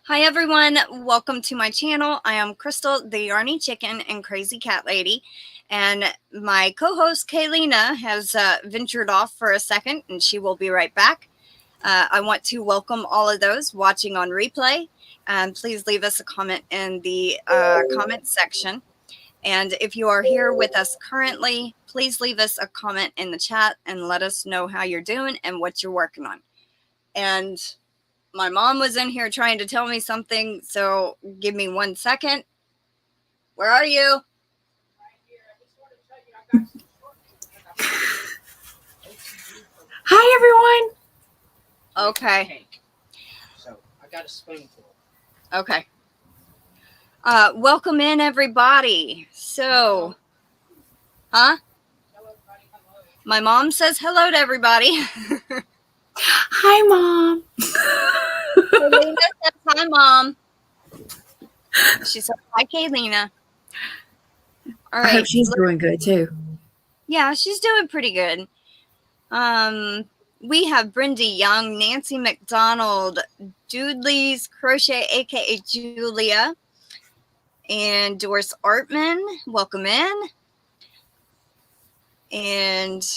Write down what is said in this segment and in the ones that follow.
Hi everyone, welcome to my channel. I am Crystal, the Yarny Chicken and Crazy Cat Lady, and my co-host Kayleena has ventured off for a second, and she will be right back. I want to welcome all of those watching on replay, and please leave us a comment in the comment section. And if you are here with us currently, please leave us a comment in the chat and let us know how you're doing and what you're working on. And my mom was in here trying to tell me something, so give me 1 second. Where are you? Hi, everyone. Okay. So I got a spoonful. Okay. Welcome in, everybody. So, huh? My mom says hello to everybody. Hi, Mom. Kayleena says hi, Mom. She said hi, Kayleena. All right. I hope she's doing good, too. Yeah, she's doing pretty good. We have Brenda Young, Nancy McDonald, Dudley's Crochet, aka Julia, and Doris Artman. Welcome in. And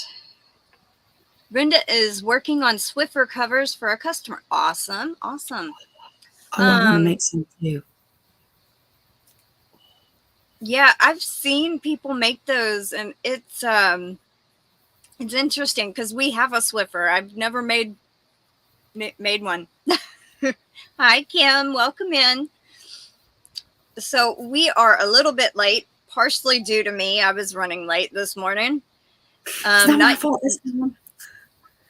Brenda is working on Swiffer covers for a customer. Awesome, awesome. Oh, I want to make some too. Yeah, I've seen people make those, and it's interesting because we have a Swiffer. I've never made one. Hi, Kim. Welcome in. So we are a little bit late, partially due to me. I was running late this morning. It's not my fault this time.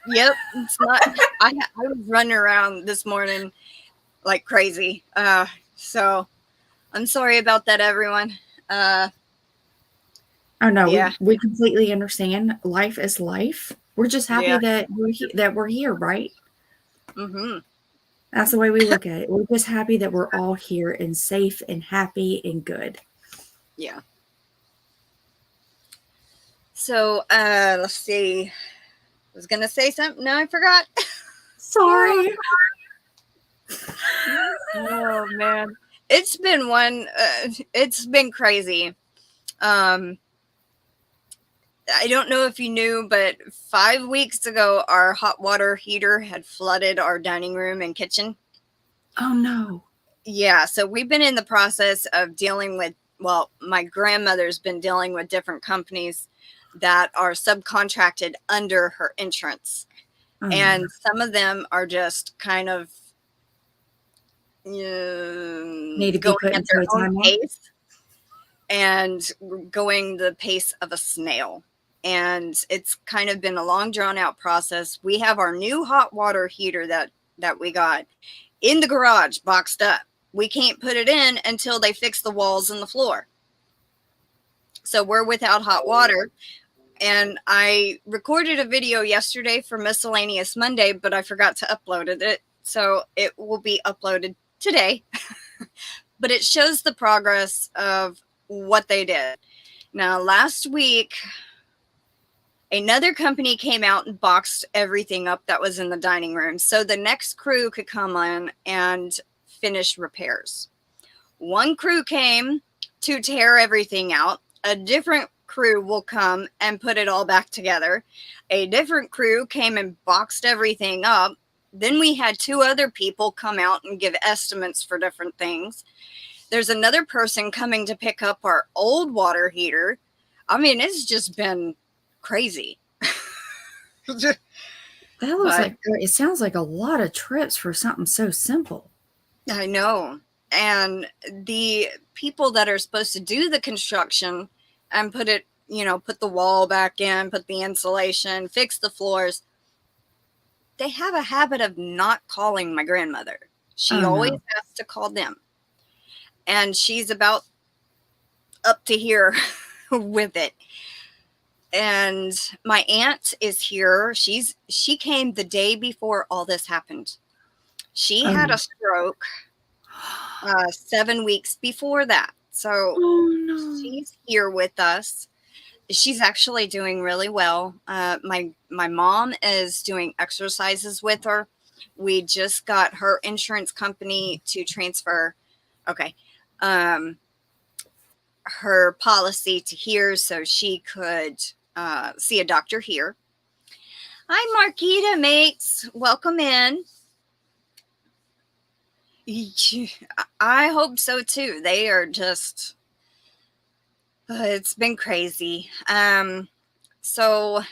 Yep, it's not. I was running around this morning like crazy. So I'm sorry about that, everyone. Oh no, yeah. we completely understand. Life is life. We're just happy that we're here, right? Mm-hmm. That's the way we look at it. We're just happy that we're all here and safe and happy and good. Yeah. So let's see. I was gonna say something. No, I forgot. Sorry. Oh man, it's been it's been crazy. I don't know if you knew, but 5 weeks ago, our hot water heater had flooded our dining room and kitchen. Oh no. Yeah, so we've been in the process of dealing with, well, my grandmother's been dealing with different companies that are subcontracted under her insurance. And some of them are just kind of need to be going put at into their a own timeout pace and going the pace of a snail. And it's kind of been a long drawn out process. We have our new hot water heater that we got in the garage boxed up. We can't put it in until they fix the walls and the floor. So we're without hot water. And I recorded a video yesterday for Miscellaneous Monday, but I forgot to upload it. So it will be uploaded today. But it shows the progress of what they did. Now, last week, another company came out and boxed everything up that was in the dining room. So the next crew could come on and finish repairs. One crew came to tear everything out. A different crew will come and put it all back together. A different crew came and boxed everything up. Then we had 2 other people come out and give estimates for different things. There's another person coming to pick up our old water heater. I mean, it's just been crazy. That looks like it sounds like a lot of trips for something so simple. I know. And the people that are supposed to do the construction and put it, put the wall back in, put the insulation, fix the floors, they have a habit of not calling my grandmother. She always has to call them. And she's about up to here with it. And my aunt is here. She came the day before all this happened. She had a stroke 7 weeks before that. So she's here with us. She's actually doing really well. My mom is doing exercises with her. We just got her insurance company to transfer, okay, her policy to here so she could see a doctor here. Hi, Marquita mates. Welcome in. I hope so too. They are just, it's been crazy. So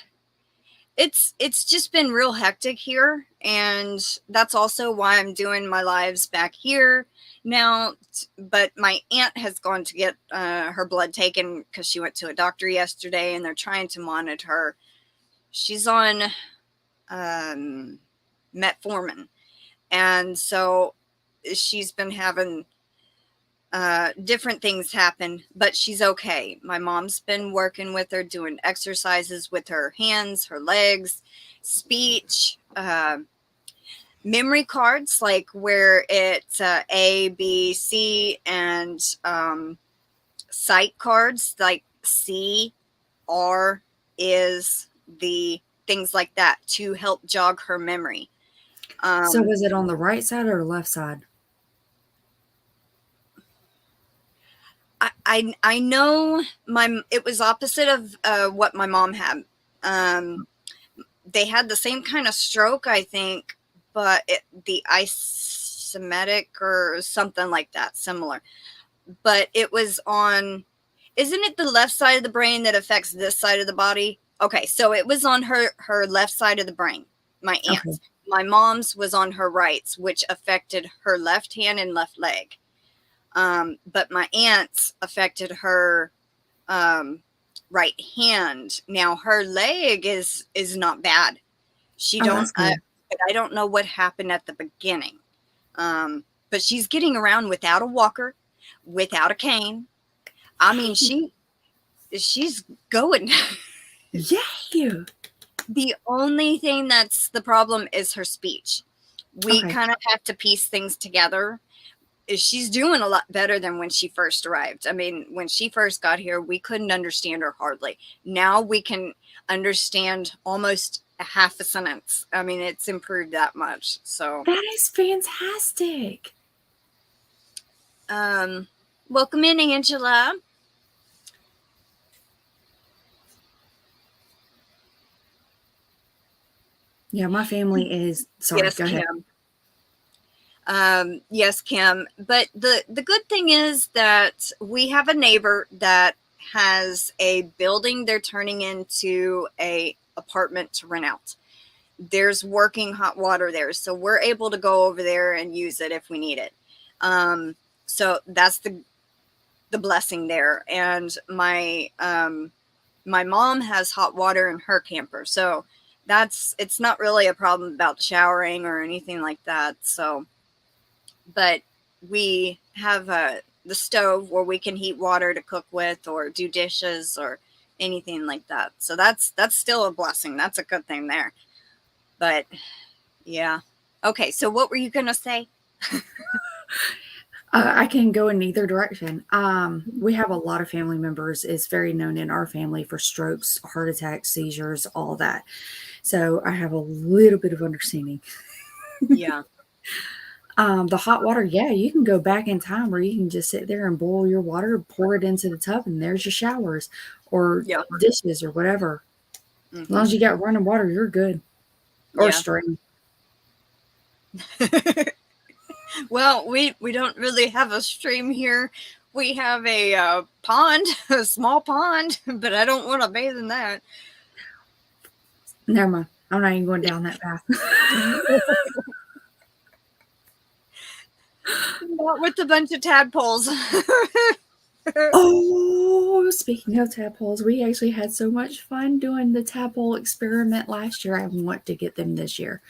it's just been real hectic here, and that's also why I'm doing my lives back here now. But my aunt has gone to get her blood taken because she went to a doctor yesterday, and they're trying to monitor her. She's on metformin, and so she's been having different things happen, but she's okay. My mom's been working with her, doing exercises with her hands, her legs, speech, memory cards, like where it's A, B, C, and sight cards, like C, R, is the things like that to help jog her memory. So was it on the right side or left side? I know it was opposite of what my mom had. They had the same kind of stroke, I think, but the ischemic or something like that, similar. But it was on, isn't it the left side of the brain that affects this side of the body? Okay, so it was on her left side of the brain, my aunt's. Okay. My mom's was on her right, which affected her left hand and left leg. But my aunt's affected her right hand. Now her leg is not bad. She don't, but I don't know what happened at the beginning. But she's getting around without a walker, without a cane. I mean, she's going. Yeah. The only thing that's the problem is her speech. We kind of have to piece things together. She's doing a lot better than when she first arrived. I mean, when she first got here, we couldn't understand her hardly. Now we can understand almost a half a sentence. I mean, it's improved that much. So that is fantastic. Welcome in, Angela. Yeah, my family is sorry. Yes, go ahead. Kim. Yes, Kim. But the good thing is that we have a neighbor that has a building they're turning into a apartment to rent out. There's working hot water there, so we're able to go over there and use it if we need it. So that's the blessing there. And my mom has hot water in her camper, so it's not really a problem about showering or anything like that. So, but we have the stove where we can heat water to cook with or do dishes or anything like that. So that's still a blessing. That's a good thing there. But yeah. Okay. So what were you going to say? I can go in either direction. We have a lot of family members. It's very known in our family for strokes, heart attacks, seizures, all that. So I have a little bit of understanding. Yeah. The hot water, yeah, you can go back in time where you can just sit there and boil your water, pour it into the tub, and there's your showers or dishes or whatever. Mm-hmm. As long as you got running water, you're good. Or stream. Well, we don't really have a stream here. We have a pond, a small pond, but I don't want to bathe in that. Never mind. I'm not even going down that path. Not with a bunch of tadpoles. Oh, speaking of tadpoles, we actually had so much fun doing the tadpole experiment last year. I want to get them this year.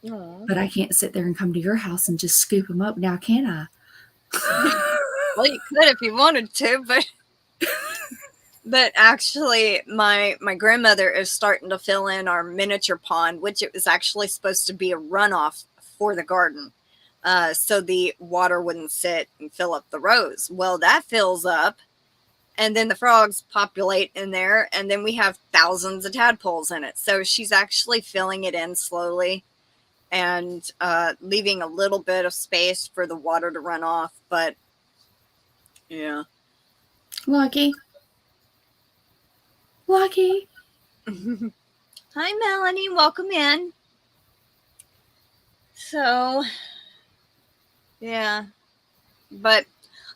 Aww. But I can't sit there and come to your house and just scoop them up now, can I? Well, you could if you wanted to, but actually my grandmother is starting to fill in our miniature pond, which it was actually supposed to be a runoff for the garden. So the water wouldn't sit and fill up the rows. Well, that fills up, and then the frogs populate in there, and then we have thousands of tadpoles in it. So she's actually filling it in slowly. and leaving a little bit of space for the water to run off. But yeah. Lucky. Lucky. Hi, Melanie. Welcome in. So, yeah. But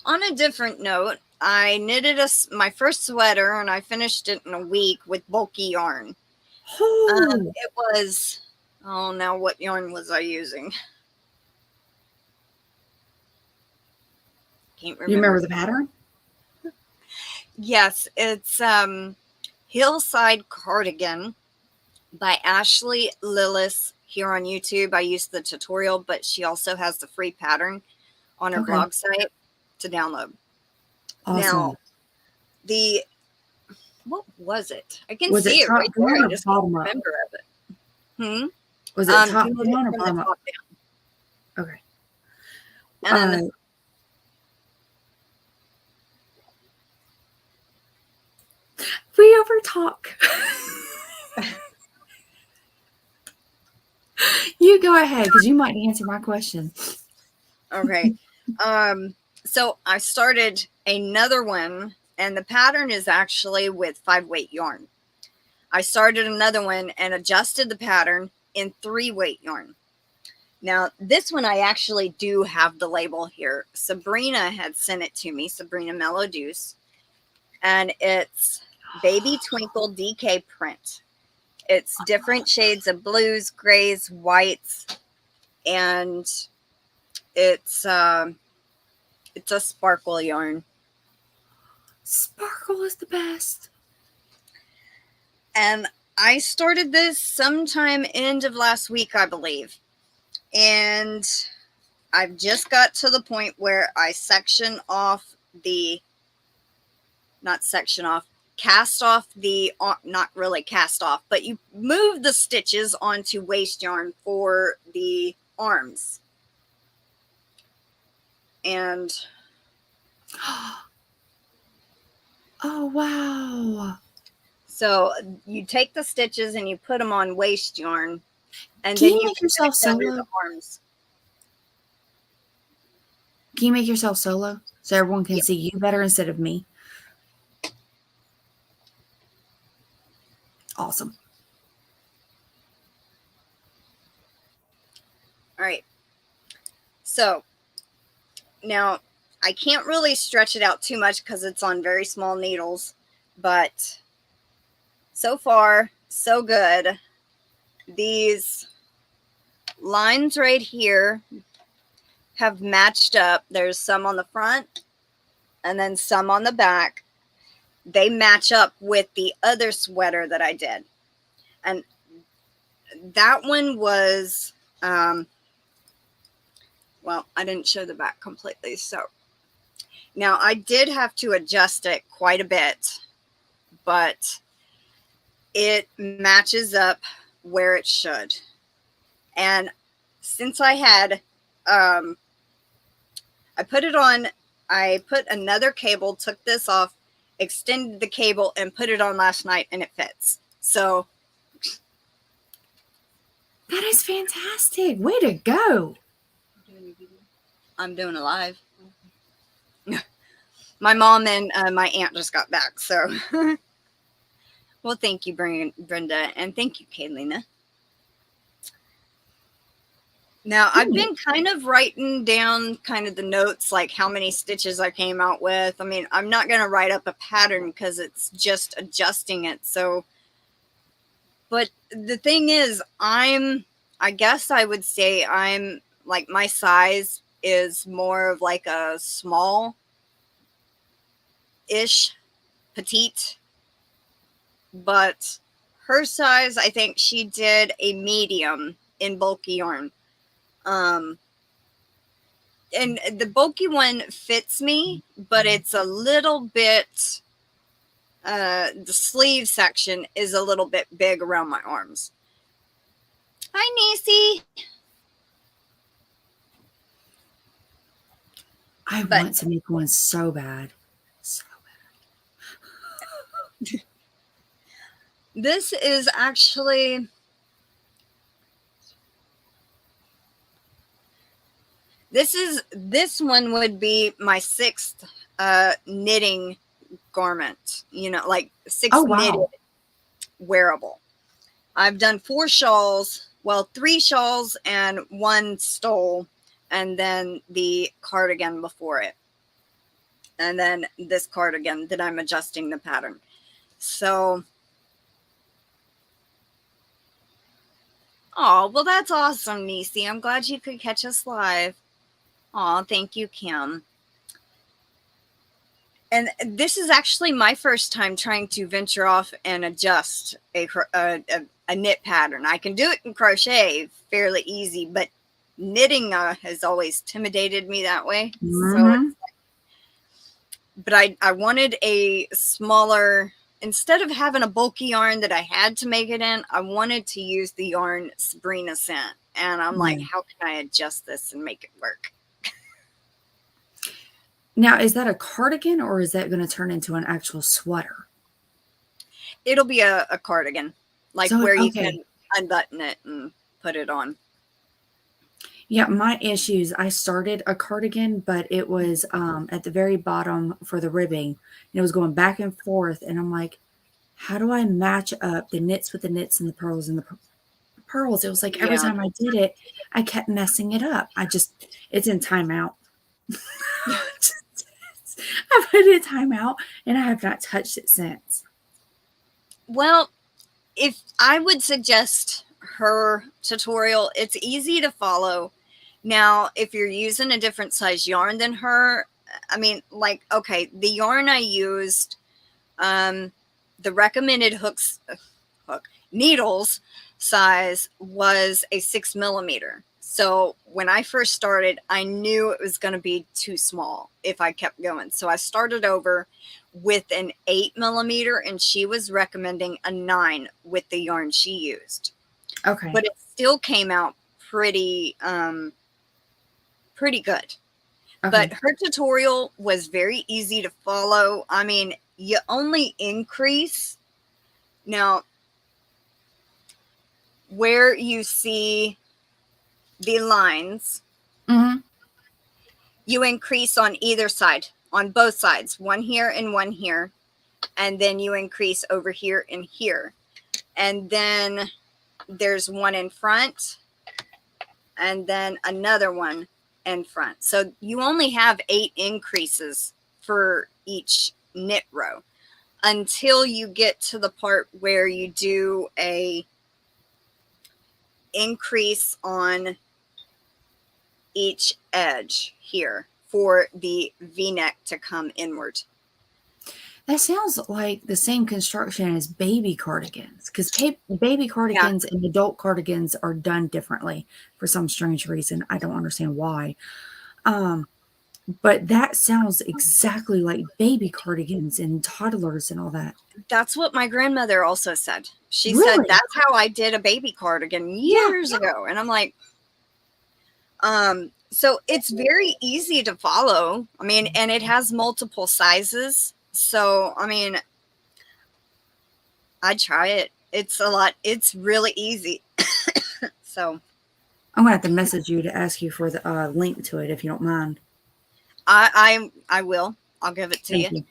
on a different note, I knitted my first sweater, and I finished it in a week with bulky yarn. Oh. It was, oh, now what yarn was I using? Can't remember. You remember the pattern? Yes, it's Hillside Cardigan by Ashley Lillis here on YouTube. I used the tutorial, but she also has the free pattern on her blog site to download. Awesome. Now, what was it? I can was see it right there. I just can't remember of it. Was it top down or bottom up? Okay. And we over talk. You go ahead, because you might answer my question. Okay. So I started another one, and the pattern is actually with 5-weight yarn. I started another one and adjusted the pattern in 3-weight yarn. Now, this one I actually do have the label here. Sabrina had sent it to me, Sabrina Mellow Deuce, and it's Baby Twinkle DK print. It's different shades of blues, grays, whites, and it's a sparkle yarn. Sparkle is the best. And I started this sometime end of last week, I believe. And I've just got to the point where I cast off the, not really cast off, but you move the stitches onto waste yarn for the arms. And oh, wow. So you take the stitches and you put them on waste yarn, and Can then you make yourself solo? the arms. Can you make yourself solo so everyone can see you better instead of me? Awesome. All right. So now I can't really stretch it out too much because it's on very small needles, but so far, so good. These lines right here have matched up. There's some on the front and then some on the back. They match up with the other sweater that I did. And that one was, well, I didn't show the back completely. So now I did have to adjust it quite a bit, but it matches up where it should. And since I had, I put it on, I put another cable, took this off, extended the cable, and put it on last night, and it fits. So that is fantastic. Way to go. I'm doing a live. My mom and my aunt just got back, so well, thank you, Brenda, and thank you, Kayleena. Now, I've been kind of writing down kind of the notes, like how many stitches I came out with. I mean, I'm not going to write up a pattern because it's just adjusting it. So, but the thing is, I guess I would say I'm like, my size is more of like a small-ish, petite. But her size, I think she did a medium in bulky yarn. And the bulky one fits me, but it's a little bit, the sleeve section is a little bit big around my arms. Hi, Niecy. I want to make one so bad. So bad. This is actually, This one would be my 6th knitting garment, like 6 knitted wearable. I've done 4 shawls, well, 3 shawls and 1 stole, and then the cardigan before it. And then this cardigan that I'm adjusting the pattern. So, oh, well, that's awesome, Nisi. I'm glad you could catch us live. Oh, thank you, Kim. And this is actually my first time trying to venture off and adjust a knit pattern. I can do it in crochet fairly easy, but knitting has always intimidated me that way. So, but I wanted a smaller, instead of having a bulky yarn that I had to make it in, I wanted to use the yarn Sabrina sent. And I'm like, how can I adjust this and make it work? Now, is that a cardigan or is that going to turn into an actual sweater? It'll be a cardigan, like so, where you can unbutton it and put it on. Yeah, my issues, I started a cardigan, but it was at the very bottom for the ribbing. And it was going back and forth. And I'm like, how do I match up the knits with the knits and the pearls and the pearls? It was like every time I did it, I kept messing it up. It's in timeout. I put it in timeout and I have not touched it since. Well, if I would suggest her tutorial, it's easy to follow. Now, if you're using a different size yarn than her, I mean, like, okay, the yarn I used, the recommended needles size was a 6 millimeter. So when I first started, I knew it was going to be too small if I kept going. So I started over with an 8 millimeter, and she was recommending a 9 with the yarn she used. Okay. But it still came out pretty good. Okay. But her tutorial was very easy to follow. I mean, you only increase. Now, where you see the lines, you increase on either side, on both sides, one here and one here. And then you increase over here and here. And then there's one in front and then another one in front. So you only have 8 increases for each knit row until you get to the part where you do a increase on each edge here for the V-neck to come inward. That sounds like the same construction as baby cardigans, because baby cardigans and adult cardigans are done differently for some strange reason. I don't understand why. But that sounds exactly like baby cardigans and toddlers and all that. That's what my grandmother also said. She said, that's how I did a baby cardigan years ago. And I'm like, so it's very easy to follow. I mean, and it has multiple sizes. So, I mean, I'd try it. It's really easy. So I'm going to have to message you to ask you for the link to it, if you don't mind. I will. I'll give it to you.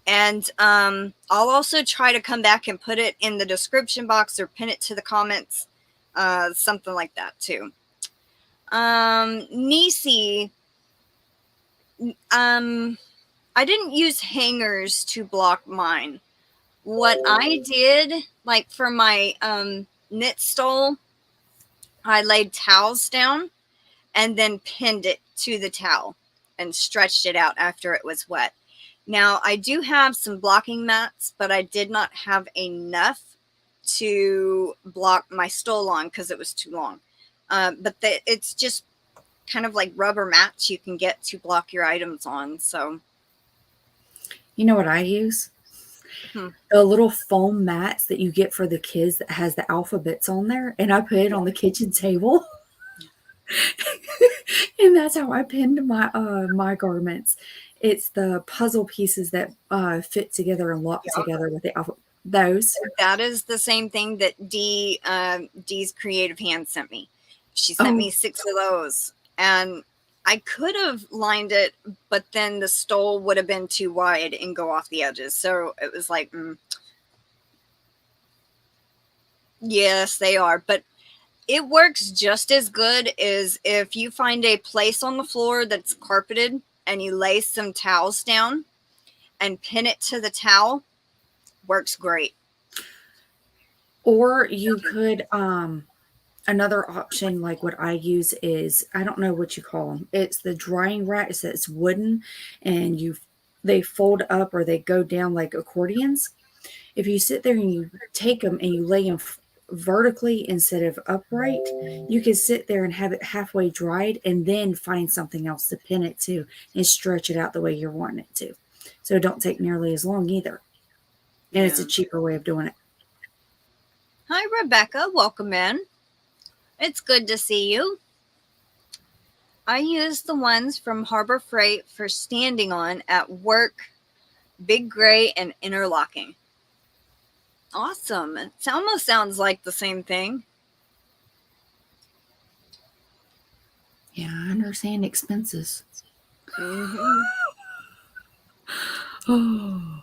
And I'll also try to come back and put it in the description box or pin it to the comments. Something like that too. Nisi, I didn't use hangers to block mine. What I did, like for my knit stole, I laid towels down and then pinned it to the towel and stretched it out after it was wet. Now, I do have some blocking mats, but I did not have enough to block my stole on because it was too long. But it's just kind of like rubber mats you can get to block your items on. So, you know what I use? The little foam mats that you get for the kids that has the alphabets on there, and I put it on the kitchen table. And that's how I pinned my my garments. It's the puzzle pieces that fit together and lock together with the alphabet. Those. That is the same thing that Dee's creative hand sent me. She sent me 6 of those, and I could have lined it, but then the stole would have been too wide and go off the edges. So it was like, yes, they are. But it works just as good as if you find a place on the floor that's carpeted and you lay some towels down and pin it to the towel. Works great. Or you could, another option, like what I use is, I don't know what you call them. It's the drying rack. It's wooden, and they fold up or they go down like accordions. If you sit there and you take them and you lay them vertically instead of upright, you can sit there and have it halfway dried and then find something else to pin it to and stretch it out the way you're wanting it to. So it don't take nearly as long either. And it's a cheaper way of doing it. Hi, Rebecca. Welcome in. It's good to see you. I use the ones from Harbor Freight for standing on at work, big gray and interlocking. Awesome. It almost sounds like the same thing. Yeah, I understand expenses. Mm-hmm. Oh.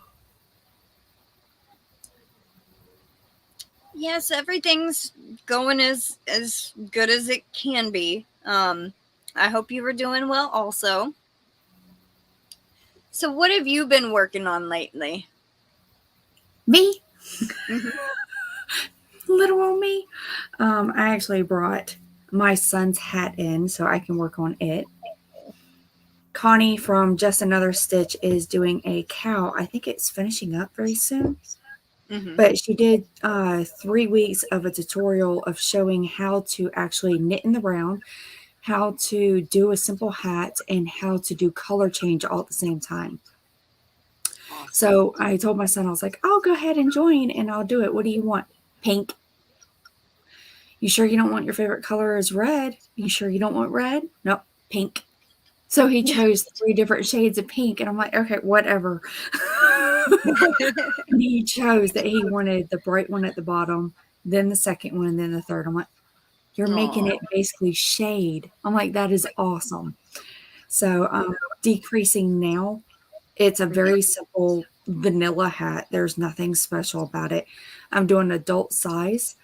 Yes, everything's going as good as it can be. I hope you were doing well also. So what have you been working on lately? Me? Mm-hmm. Little old me. I actually brought my son's hat in so I can work on it. Connie from Just Another Stitch is doing a cow. I think it's finishing up very soon. Mm-hmm. But she did 3 weeks of a tutorial of showing how to actually knit in the round, how to do a simple hat, and how to do color change all at the same time. Awesome. So I told my son, I was like, I'll go ahead and join and I'll do it. What do you want? Pink. You sure you don't want your favorite color is red? You sure you don't want red? Nope, pink. So he chose 3 different shades of pink, and I'm like, okay, whatever. And he chose that he wanted the bright one at the bottom, then the second one, and then the third. I'm like, you're making it basically shade. I'm like, that is awesome. So decreasing now. It's a very simple vanilla hat. There's nothing special about it. I'm doing adult size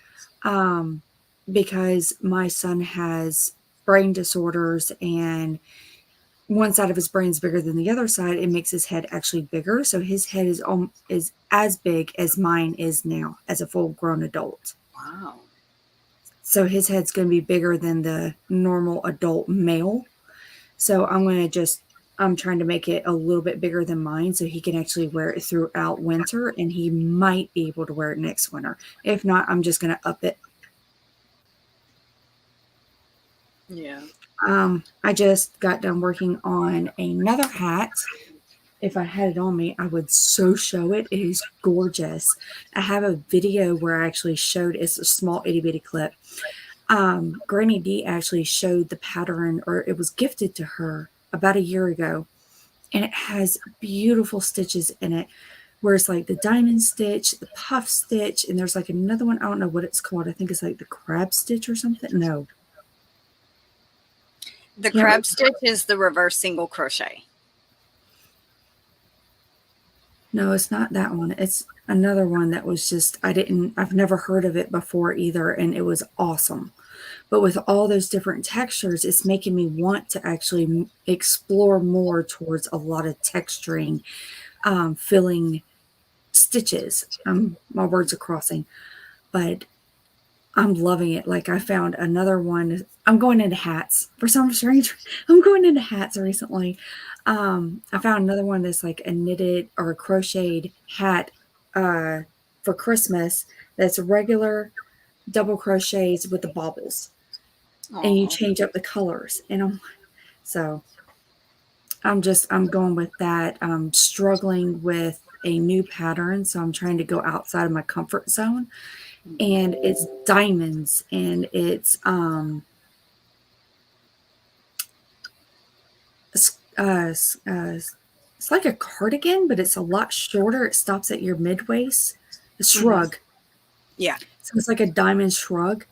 because my son has brain disorders, and one side of his brain is bigger than the other side. It makes his head actually bigger. So his head is as big as mine is now as a full-grown adult. Wow. So his head's going to be bigger than the normal adult male. So I'm trying to make it a little bit bigger than mine so he can actually wear it throughout winter, and he might be able to wear it next winter. If not, I'm just going to up it. Yeah. I just got done working on another hat. If I had it on me, I would so show it. It is gorgeous. I have a video where I actually showed, it's a small itty bitty clip. Granny D actually showed the pattern, or it was gifted to her about a year ago. And it has beautiful stitches in it, where it's like the diamond stitch, the puff stitch, and there's like another one. I don't know what it's called. I think it's like the crab stitch or something. No. The crab stitch is the reverse single crochet. No, it's not that one. It's another one that was just, I've never heard of it before either, and it was awesome. But with all those different textures, it's making me want to actually explore more towards a lot of texturing, filling stitches. My words are crossing, but I'm loving it. Like I found another one. I'm going into hats for some strange. I'm going into hats recently. I found another one that's like a knitted or a crocheted hat for Christmas. That's regular double crochets with the bobbles. Aww. And you change up the colors. And I'm going with that. I'm struggling with a new pattern, so I'm trying to go outside of my comfort zone. And it's diamonds, and it's like a cardigan, but it's a lot shorter. It stops at your mid waist. A shrug. Yeah. So it's like a diamond shrug.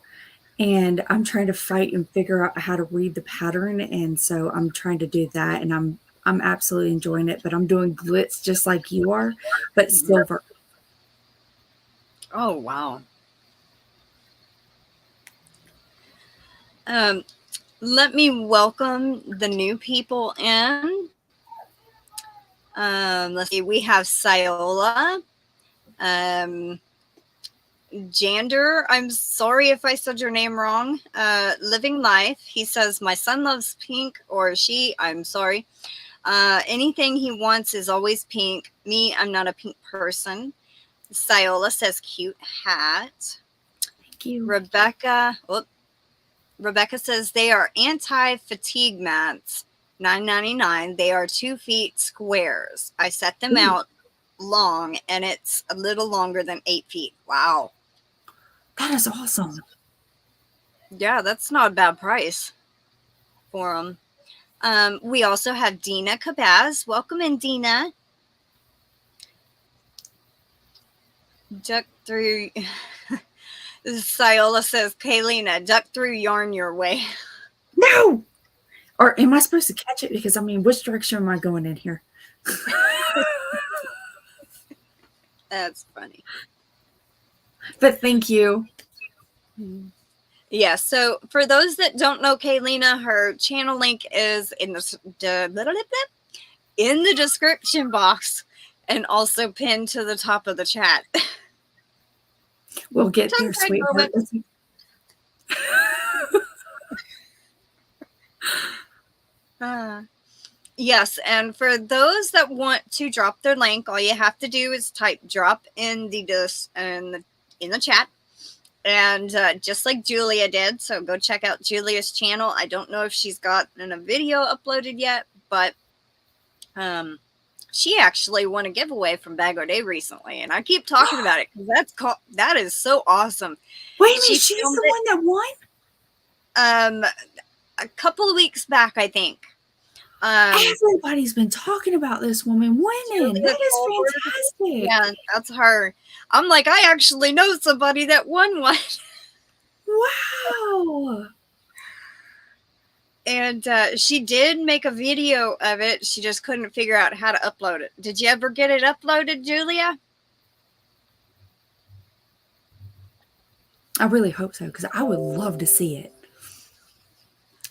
and I'm trying to fight and figure out how to read the pattern, and so I'm trying to do that, and I'm absolutely enjoying it, but I'm doing glitz just like you are, but silver. Oh, wow. Let me welcome the new people in. Let's see. We have Sayola. Jander, I'm sorry if I said your name wrong. Living Life. He says, my son loves pink, or she, I'm sorry. Anything he wants is always pink. Me, I'm not a pink person. Sayola says, cute hat. Thank you. Rebecca says, they are anti-fatigue mats. $9.99. They are 2 feet squares. I set them out long, and it's a little longer than 8 feet. Wow. That is awesome. Yeah, that's not a bad price for them. We also have Dina Cabaz. Welcome in, Dina. Duck through. Sayola says, Kayleena, duck through yarn your way. No! Or am I supposed to catch it? Because, I mean, which direction am I going in here? That's funny. But thank you. Yeah, so for those that don't know Kayleena, her channel link is in the description box and also pinned to the top of the chat. We'll get there, sweetheart. Yes, and for those that want to drop their link, all you have to do is type drop in the chat, and just like Julia did. So go check out Julia's channel. I don't know if she's gotten a video uploaded yet, but she actually won a giveaway from Bag O Day recently, and I keep talking about it because that is so awesome. Wait a minute, she's the one that won? A couple of weeks back, I think. Everybody's been talking about this woman winning. That is fantastic. Yeah, that's her. I'm like, I actually know somebody that won one. Wow. And she did make a video of it. She just couldn't figure out how to upload it. Did you ever get it uploaded, Julia? I really hope so, because I would love to see it.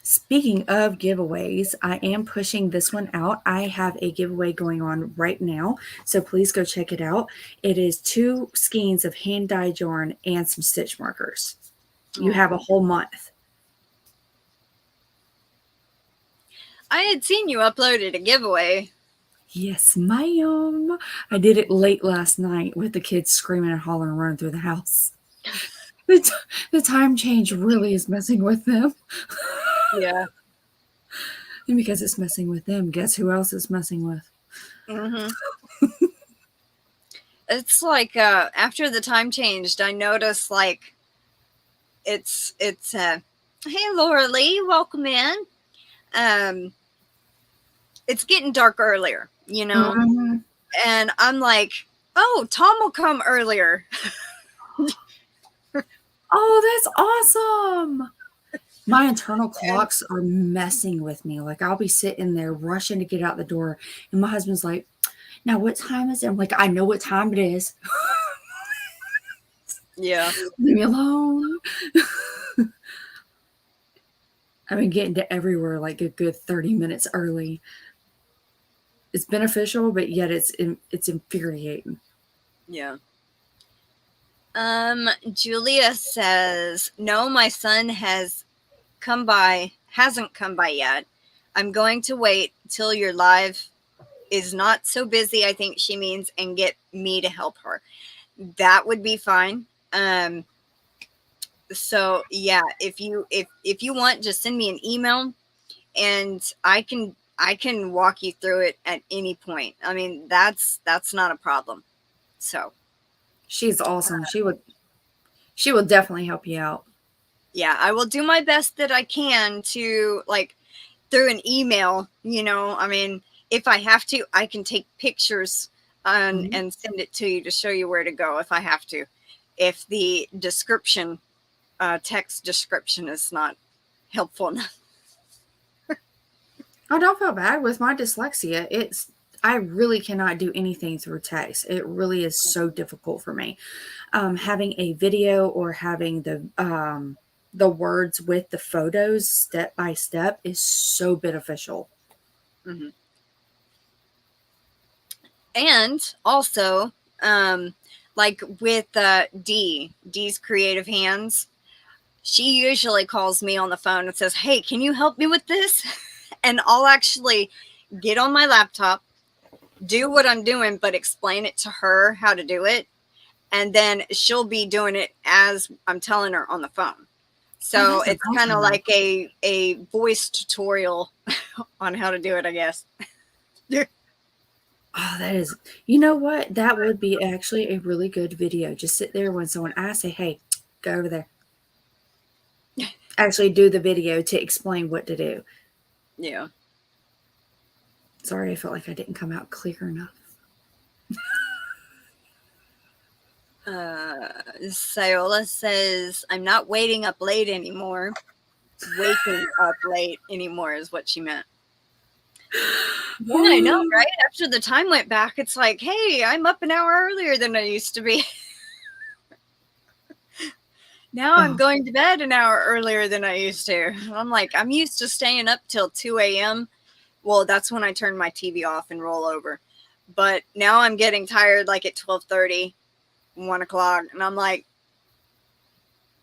Speaking of giveaways, I am pushing this one out. I have a giveaway going on right now, so please go check it out. It is 2 skeins of hand-dyed yarn and some stitch markers. You have a whole month. I had seen you uploaded a giveaway. Yes, ma'am. I did it late last night with the kids screaming and hollering and running through the house. The time change really is messing with them. Yeah. And because it's messing with them, guess who else it's messing with? It's like after the time changed, I noticed like it's hey Lorele, welcome in. It's getting dark earlier, you know, and I'm like, oh, Tom will come earlier. Oh, that's awesome. My internal clocks are messing with me. Like, I'll be sitting there rushing to get out the door, and my husband's like, now what time is it? I'm like, I know what time it is. Yeah. Leave me alone. I've been getting to everywhere like a good 30 minutes early. It's beneficial, but yet it's infuriating. Yeah. Julia says, no, my son hasn't come by yet. I'm going to wait till your live is not so busy, I think she means, and get me to help her. That would be fine. So yeah, if you want, just send me an email and I can walk you through it at any point. I mean, that's not a problem. So she's awesome. She will definitely help you out. Yeah, I will do my best that I can to, like, through an email, you know. I mean, if I have to, I can take pictures and send it to you to show you where to go if I have to. If the description text description is not helpful enough. I don't feel bad with my dyslexia. I really cannot do anything through text. It really is so difficult for me. Having a video or having the words with the photos step by step is so beneficial. Mm-hmm. And also, like with Dee's Creative Hands, she usually calls me on the phone and says, "Hey, can you help me with this?" And I'll actually get on my laptop, do what I'm doing, but explain it to her how to do it. And then she'll be doing it as I'm telling her on the phone. So it's kind of like a voice tutorial on how to do it, I guess. Oh, that is, you know what? That would be actually a really good video. Just sit there when someone asks, say, "Hey, go over there." Actually do the video to explain what to do. Yeah. Sorry, I felt like I didn't come out clear enough. Sayola says, "I'm not waiting up late anymore." Waking up late anymore is what she meant. Yeah, I know, right? After the time went back, it's like, hey, I'm up an hour earlier than I used to be. Now I'm going to bed an hour earlier than I used to. I'm like, I'm used to staying up till 2 a.m. Well, that's when I turn my TV off and roll over. But now I'm getting tired like at 12:30, 1 o'clock. And I'm like,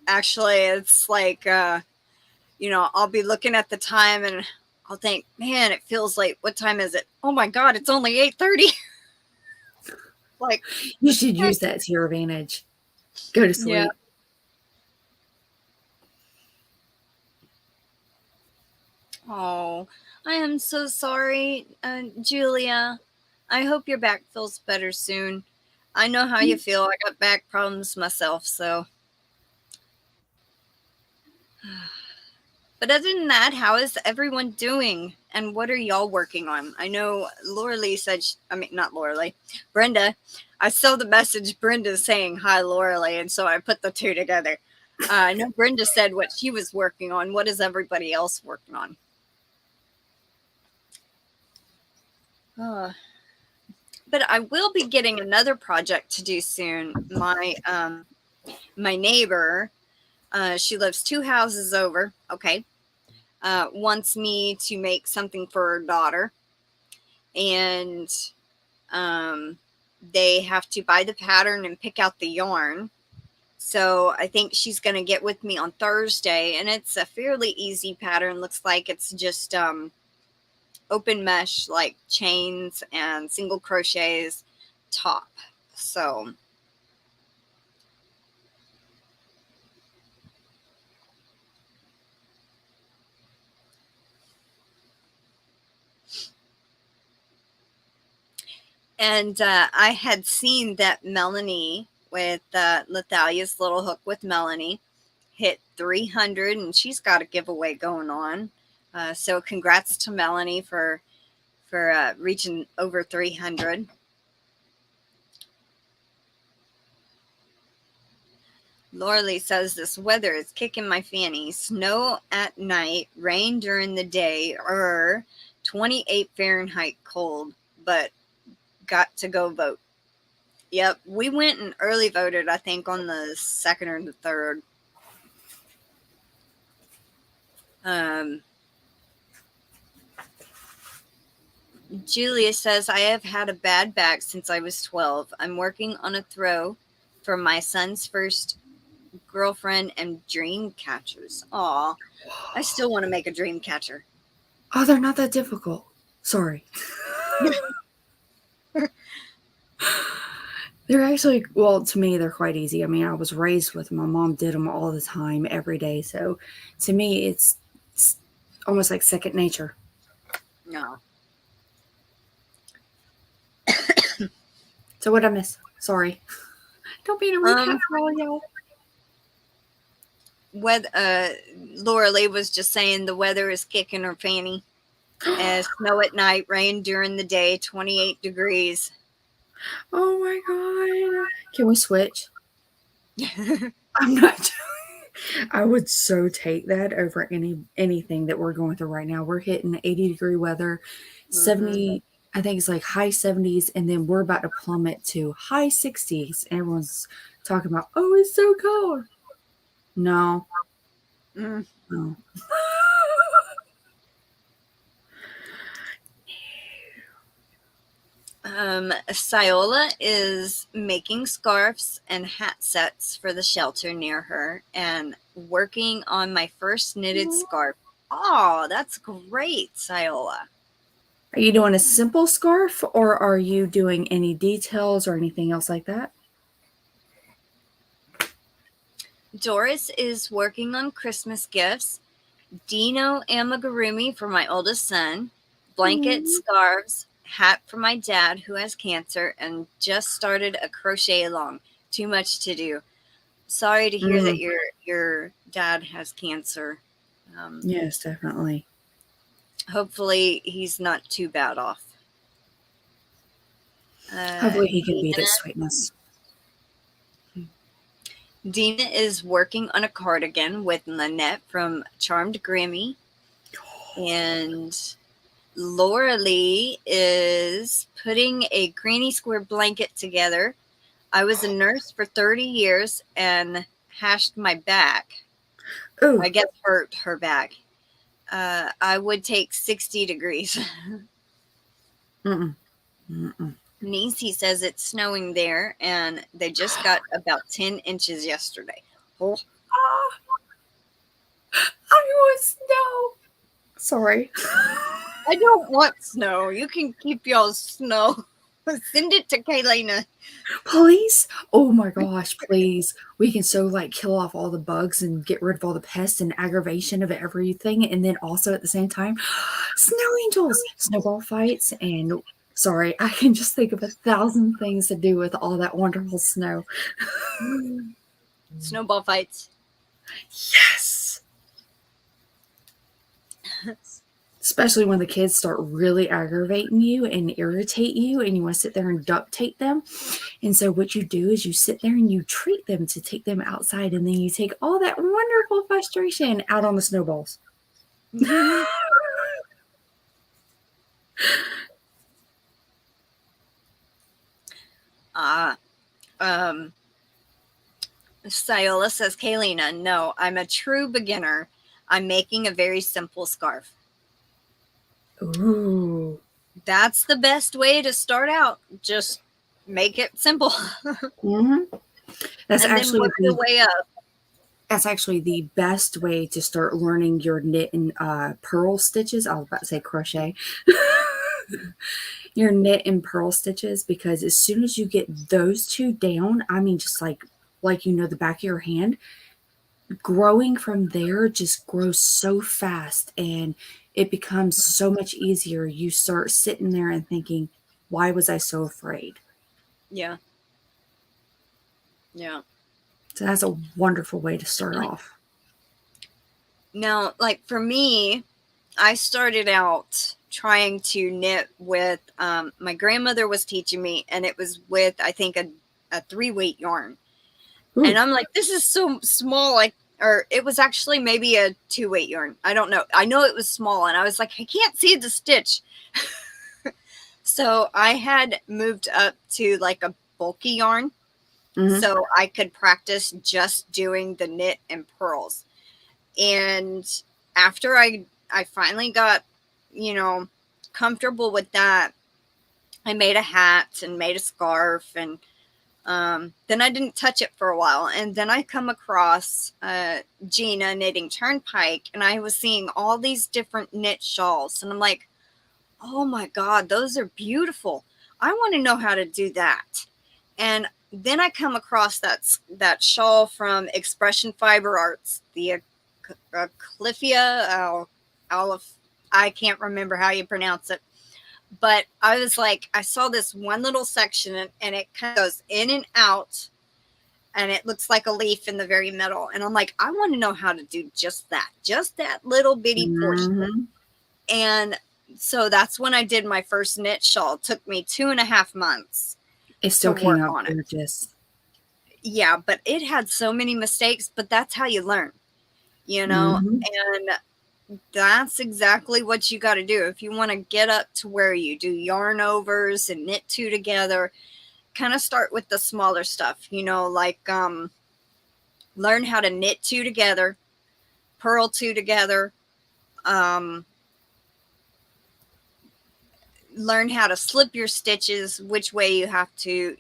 actually, it's like, I'll be looking at the time and I'll think, man, it feels late. What time is it? Oh my God, it's only 8:30. Like, you should use that to your advantage. Go to sleep. Yeah. Oh, I am so sorry, Julia. I hope your back feels better soon. I know how you feel. I got back problems myself, so. But other than that, how is everyone doing? And what are y'all working on? I know Lorele said, not Lorele, Brenda. I saw the message Brenda saying, "Hi, Lorele," and so I put the two together. I know Brenda said what she was working on. What is everybody else working on? But I will be getting another project to do soon. My neighbor, she lives 2 houses over. Okay. Wants me to make something for her daughter. And they have to buy the pattern and pick out the yarn. So I think she's going to get with me on Thursday. And it's a fairly easy pattern. Looks like it's just open mesh, like chains and single crochets top. So and I had seen that Melanie with Lethaleya's Little Hook with Melanie hit 300, and she's got a giveaway going on. So congrats to Melanie for reaching over 300. Lorele says, "This weather is kicking my fanny. Snow at night, rain during the day, 28 Fahrenheit cold, but got to go vote." Yep, we went and early voted, I think, on the 2nd or the 3rd. Julia says, "I have had a bad back since I was 12. I'm working on a throw for my son's first girlfriend and dream catchers." Aw, I still want to make a dream catcher. Oh, they're not that difficult. Sorry. They're actually, well, to me, they're quite easy. I mean, I was raised with them. My mom did them all the time, every day. So to me, it's almost like second nature. No. So what'd I miss? Sorry. Don't be in a recap for all y'all. Lorele was just saying the weather is kicking her fanny. Snow at night, rain during the day, 28 degrees. Oh my God. Can we switch? I'm not. I would so take that over anything that we're going through right now. We're hitting 80-degree weather, 70, I think it's like high 70s, and then we're about to plummet to high 60s. And everyone's talking about, oh, it's so cold. No. No. Syola is making scarves and hat sets for the shelter near her and working on my first knitted scarf. Oh, that's great, Syola. Are you doing a simple scarf, or are you doing any details or anything else like that? Doris is working on Christmas gifts. Dino amigurumi for my oldest son. Blankets, scarves, hat for my dad who has cancer, and just started a crochet along. Too much to do. Sorry to hear that your dad has cancer. Yes, definitely. Hopefully he's not too bad off. Hopefully he can beat his sweetness. Dina is working on a cardigan with Lynette from Charmed Grimmy. And Lorele is putting a granny square blanket together. I was a nurse for 30 years and hashed my back. Ooh. I guess hurt her back. I would take 60 degrees. Niecy says it's snowing there, and they just got about 10 inches yesterday. Oh. I want snow. Sorry. I don't want snow. You can keep y'all's snow. Send it to Kayleena. Please? Oh my gosh, please. We can so kill off all the bugs and get rid of all the pests and aggravation of everything. And then also at the same time, snow angels, snowball fights, and sorry, I can just think of 1,000 things to do with all that wonderful snow. Snowball fights. Yes. Especially when the kids start really aggravating you and irritate you and you want to sit there and duct tape them. And so what you do is you sit there and you treat them to take them outside, and then you take all that wonderful frustration out on the snowballs. Syola says, Kayleena, no, I'm a true beginner. I'm making a very simple scarf. Ooh. That's the best way to start out. Just make it simple. That's and actually then work your way up. That's actually the best way to start learning your knit and purl stitches. I was about to say crochet. Your knit and purl stitches, because as soon as you get those two down, I mean, just like the back of your hand, growing from there just grows so fast and it becomes so much easier. You start sitting there and thinking, why was I so afraid? Yeah. Yeah. So that's a wonderful way to start off. Now, for me, I started out trying to knit with, my grandmother was teaching me, and it was with, I think, a 3-weight yarn. Ooh. And I'm like, this is so small, or it was actually maybe a 2-weight yarn. I don't know. I know it was small, and I was like, I can't see the stitch. So I had moved up to a bulky yarn, so I could practice just doing the knit and purls. And after I finally got, comfortable with that, I made a hat and made a scarf, and then I didn't touch it for a while. And then I come across Gina knitting Turnpike, and I was seeing all these different knit shawls, and I'm like, oh my God, those are beautiful. I want to know how to do that. And then I come across that shawl from Expression Fiber Arts, the Cliffia, I can't remember how you pronounce it. But I was like, I saw this one little section, and it kind of goes in and out, and it looks like a leaf in the very middle. And I'm like, I want to know how to do just that little bitty portion. And so that's when I did my first knit shawl. It took me 2.5 months. It still came out gorgeous. Yeah, but it had so many mistakes, but that's how you learn, and that's exactly what you got to do. If you want to get up to where you do yarn overs and knit two together, kind of start with the smaller stuff, like learn how to knit two together, purl two together, learn how to slip your stitches, which way you have to,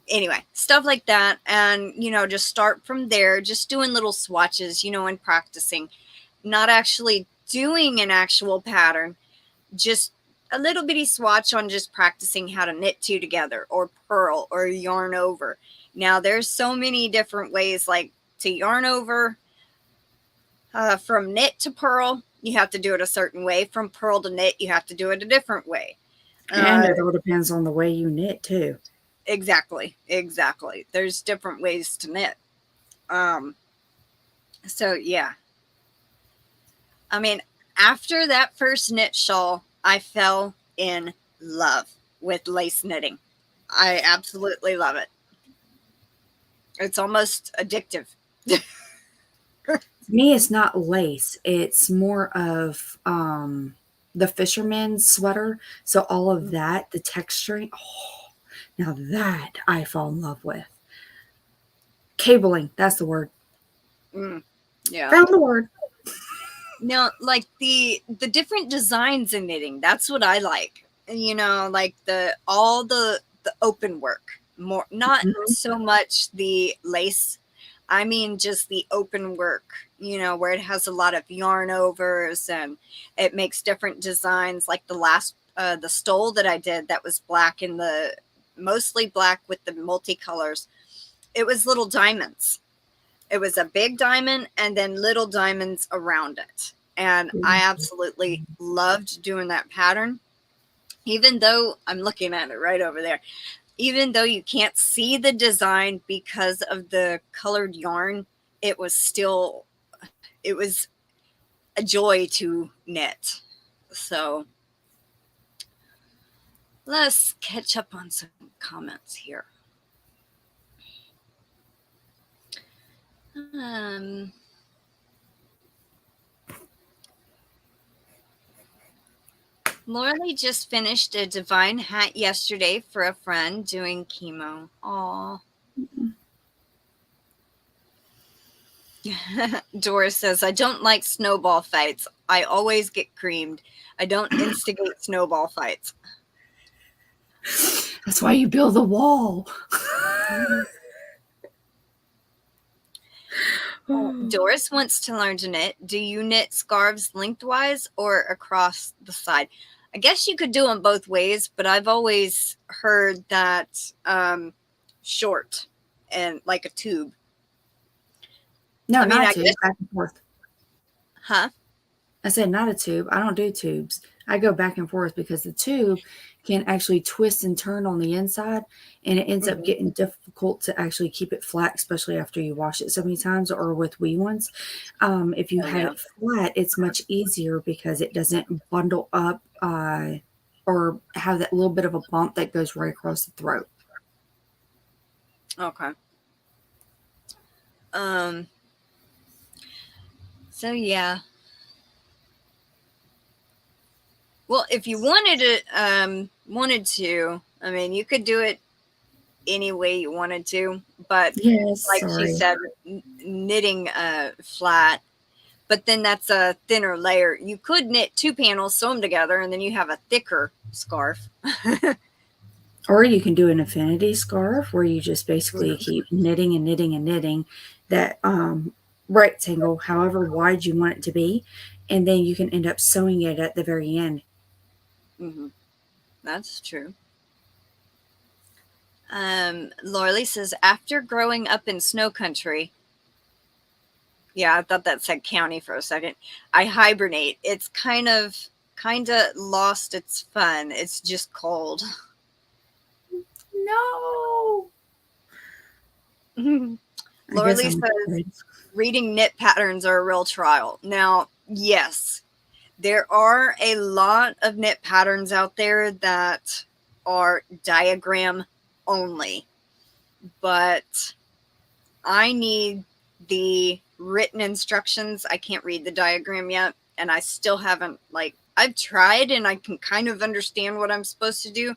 anyway, stuff like that. And, just start from there, just doing little swatches, and practicing, not actually doing an actual pattern, just a little bitty swatch on just practicing how to knit two together or purl or yarn over. Now there's so many different ways, like to yarn over, from knit to purl, you have to do it a certain way. From purl to knit, you have to do it a different way. And it all depends on the way you knit too. Exactly. There's different ways to knit. So yeah. I mean, after that first knit shawl, I fell in love with lace knitting. I absolutely love it. It's almost addictive. To me, it's not lace. It's more of the fisherman's sweater. So all of that, the texturing, now that I fall in love with. Cabling, that's the word. Yeah. Found the word. Now, like the different designs in knitting, that's what I like. Like all the open work, more not so much the lace. I mean, just the open work, where it has a lot of yarn overs and it makes different designs. Like the stole that I did that was black in mostly black with the multicolors. It was little diamonds. It was a big diamond and then little diamonds around it. And I absolutely loved doing that pattern. Even though I'm looking at it right over there, even though you can't see the design because of the colored yarn, it was a joy to knit. So let's catch up on some comments here. Lorele just finished a divine hat yesterday for a friend doing chemo. Aw. Doris says, I don't like snowball fights. I always get creamed. I don't instigate snowball fights. That's why you build a wall. Doris wants to learn to knit. Do you knit scarves lengthwise or across the side? I guess you could do them both ways, but I've always heard that short and like a tube. No, not a tube. Back and forth. Huh? I said not a tube. I don't do tubes. I go back and forth because the tube can actually twist and turn on the inside, and it ends up getting difficult to actually keep it flat, especially after you wash it so many times or with wee ones. If you have it flat, it's much easier because it doesn't bundle up or have that little bit of a bump that goes right across the throat. Okay. So yeah. Well, if you wanted to, I mean, you could do it any way you wanted to, but she said, knitting flat, but then that's a thinner layer. You could knit two panels, sew them together, and then you have a thicker scarf. Or you can do an infinity scarf where you just basically keep knitting and knitting and knitting that rectangle, however wide you want it to be, and then you can end up sewing it at the very end. That's true. Lorele says, after growing up in snow country, yeah, I thought that said county for a second, I hibernate. It's kind of lost its fun. It's just cold. No. Lorele says, reading knit patterns are a real trial. Now, yes, there are a lot of knit patterns out there that are diagram only, but I need the written instructions. I can't read the diagram yet, and I still haven't, like, I've tried and I can kind of understand what I'm supposed to do,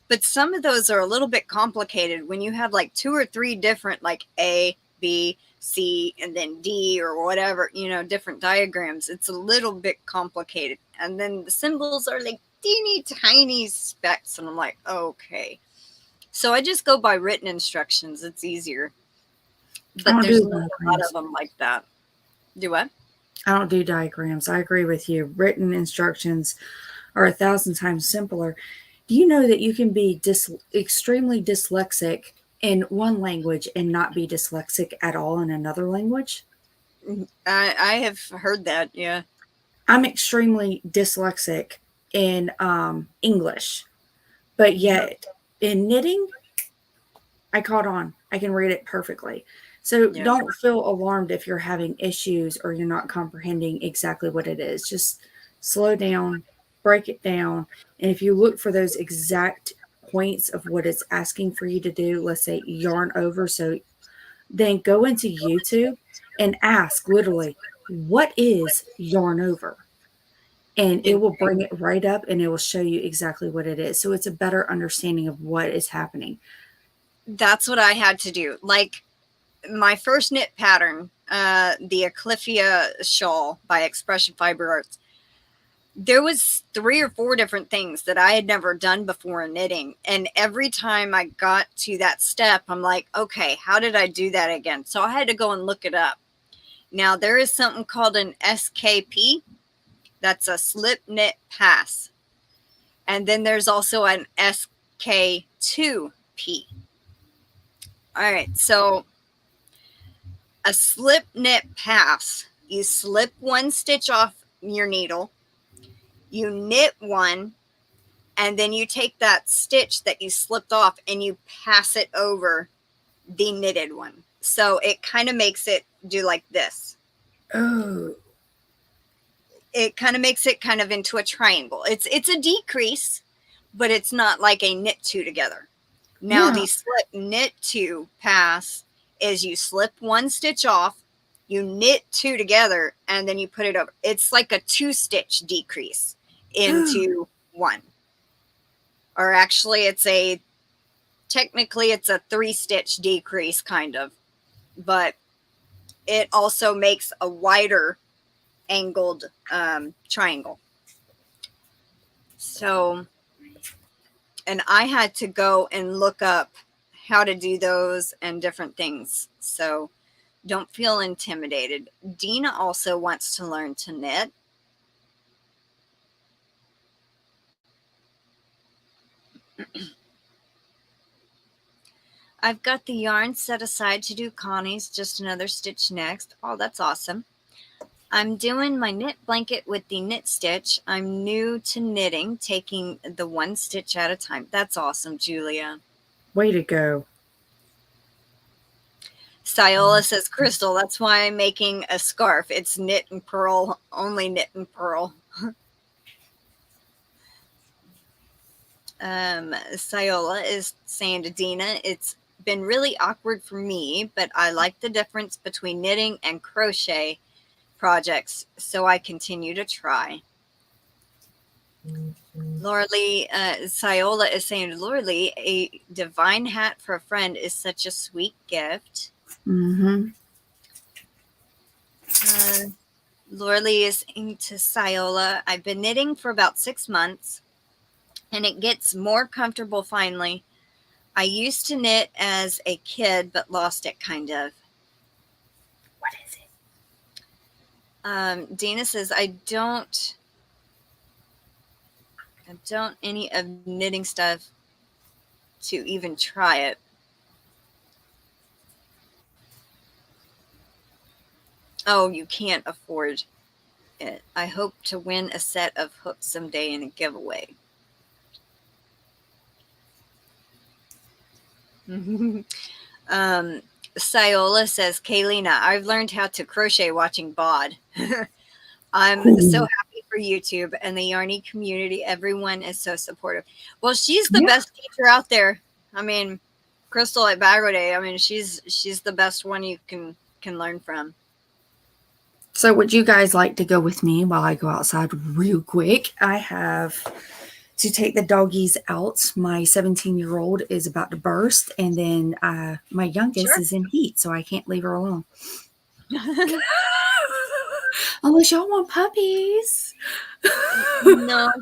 but some of those are a little bit complicated when you have like 2 or 3 different, like A, B, C, and then D or whatever, you know, different diagrams. It's a little bit complicated. And then the symbols are like teeny tiny specks, and I'm like, okay. So I just go by written instructions. It's easier. But there's not a lot of them like that. Do what? I don't do diagrams. I agree with you. Written instructions are 1,000 times simpler. Do you know that you can be extremely dyslexic in one language and not be dyslexic at all in another language? I have heard that, yeah. I'm extremely dyslexic in English, but yet in knitting, I caught on. I can read it perfectly. So don't feel alarmed if you're having issues or you're not comprehending exactly what it is. Just slow down, break it down. And if you look for those exact points of what it's asking for you to do, let's say yarn over. So then go into YouTube and ask literally, what is yarn over? And it will bring it right up and it will show you exactly what it is. So it's a better understanding of what is happening. That's what I had to do. Like my first knit pattern, the Eclipia shawl by Expression Fiber Arts, there was 3 or 4 different things that I had never done before in knitting. And every time I got to that step, I'm like, okay, how did I do that again? So I had to go and look it up. Now there is something called an SKP. That's a slip knit pass. And then there's also an SK2P. All right, so a slip knit pass, you slip 1 stitch off your needle, you knit 1, and then you take that stitch that you slipped off and you pass it over the knitted one. So it kind of makes it do like this. Oh. It kind of makes it kind of into a triangle. It's a decrease, but it's not like a knit 2 together. Now the slip knit 2 pass is you slip 1 stitch off, you knit 2 together, and then you put it over. It's like a 2 stitch decrease into 1. Or actually technically it's a 3 stitch decrease kind of, but it also makes a wider angled triangle. So, and I had to go and look up how to do those and different things. So don't feel intimidated. Dina also wants to learn to knit. I've got the yarn set aside to do Connie's just another stitch next. Oh, that's awesome. I'm doing my knit blanket with the knit stitch. I'm new to knitting, taking the 1 stitch at a time. That's awesome, Julia. Way to go. Cyola says, Crystal, that's why I'm making a scarf. It's knit and purl, only knit and purl. Cyola is saying to Dina, it's been really awkward for me, but I like the difference between knitting and crochet projects, so I continue to try. Lorele, Cyola is saying, Lorele, a divine hat for a friend is such a sweet gift. Lorele is into Cyola. I've been knitting for about 6 months, and it gets more comfortable finally. I used to knit as a kid, but lost it kind of. What is it? Dina says, I don't any of knitting stuff to even try it. Oh, you can't afford it. I hope to win a set of hooks someday in a giveaway. Cyola says, Kayleena, I've learned how to crochet watching Bod. I'm so happy for YouTube and the Yarny community. Everyone is so supportive. Well, she's the best teacher out there. I mean, Crystal at Bagway. I mean, she's the best one you can learn from. So would you guys like to go with me while I go outside real quick? I have to take the doggies out. My 17-year-old is about to burst, and then my youngest is in heat, so I can't leave her alone. Unless y'all want puppies. No.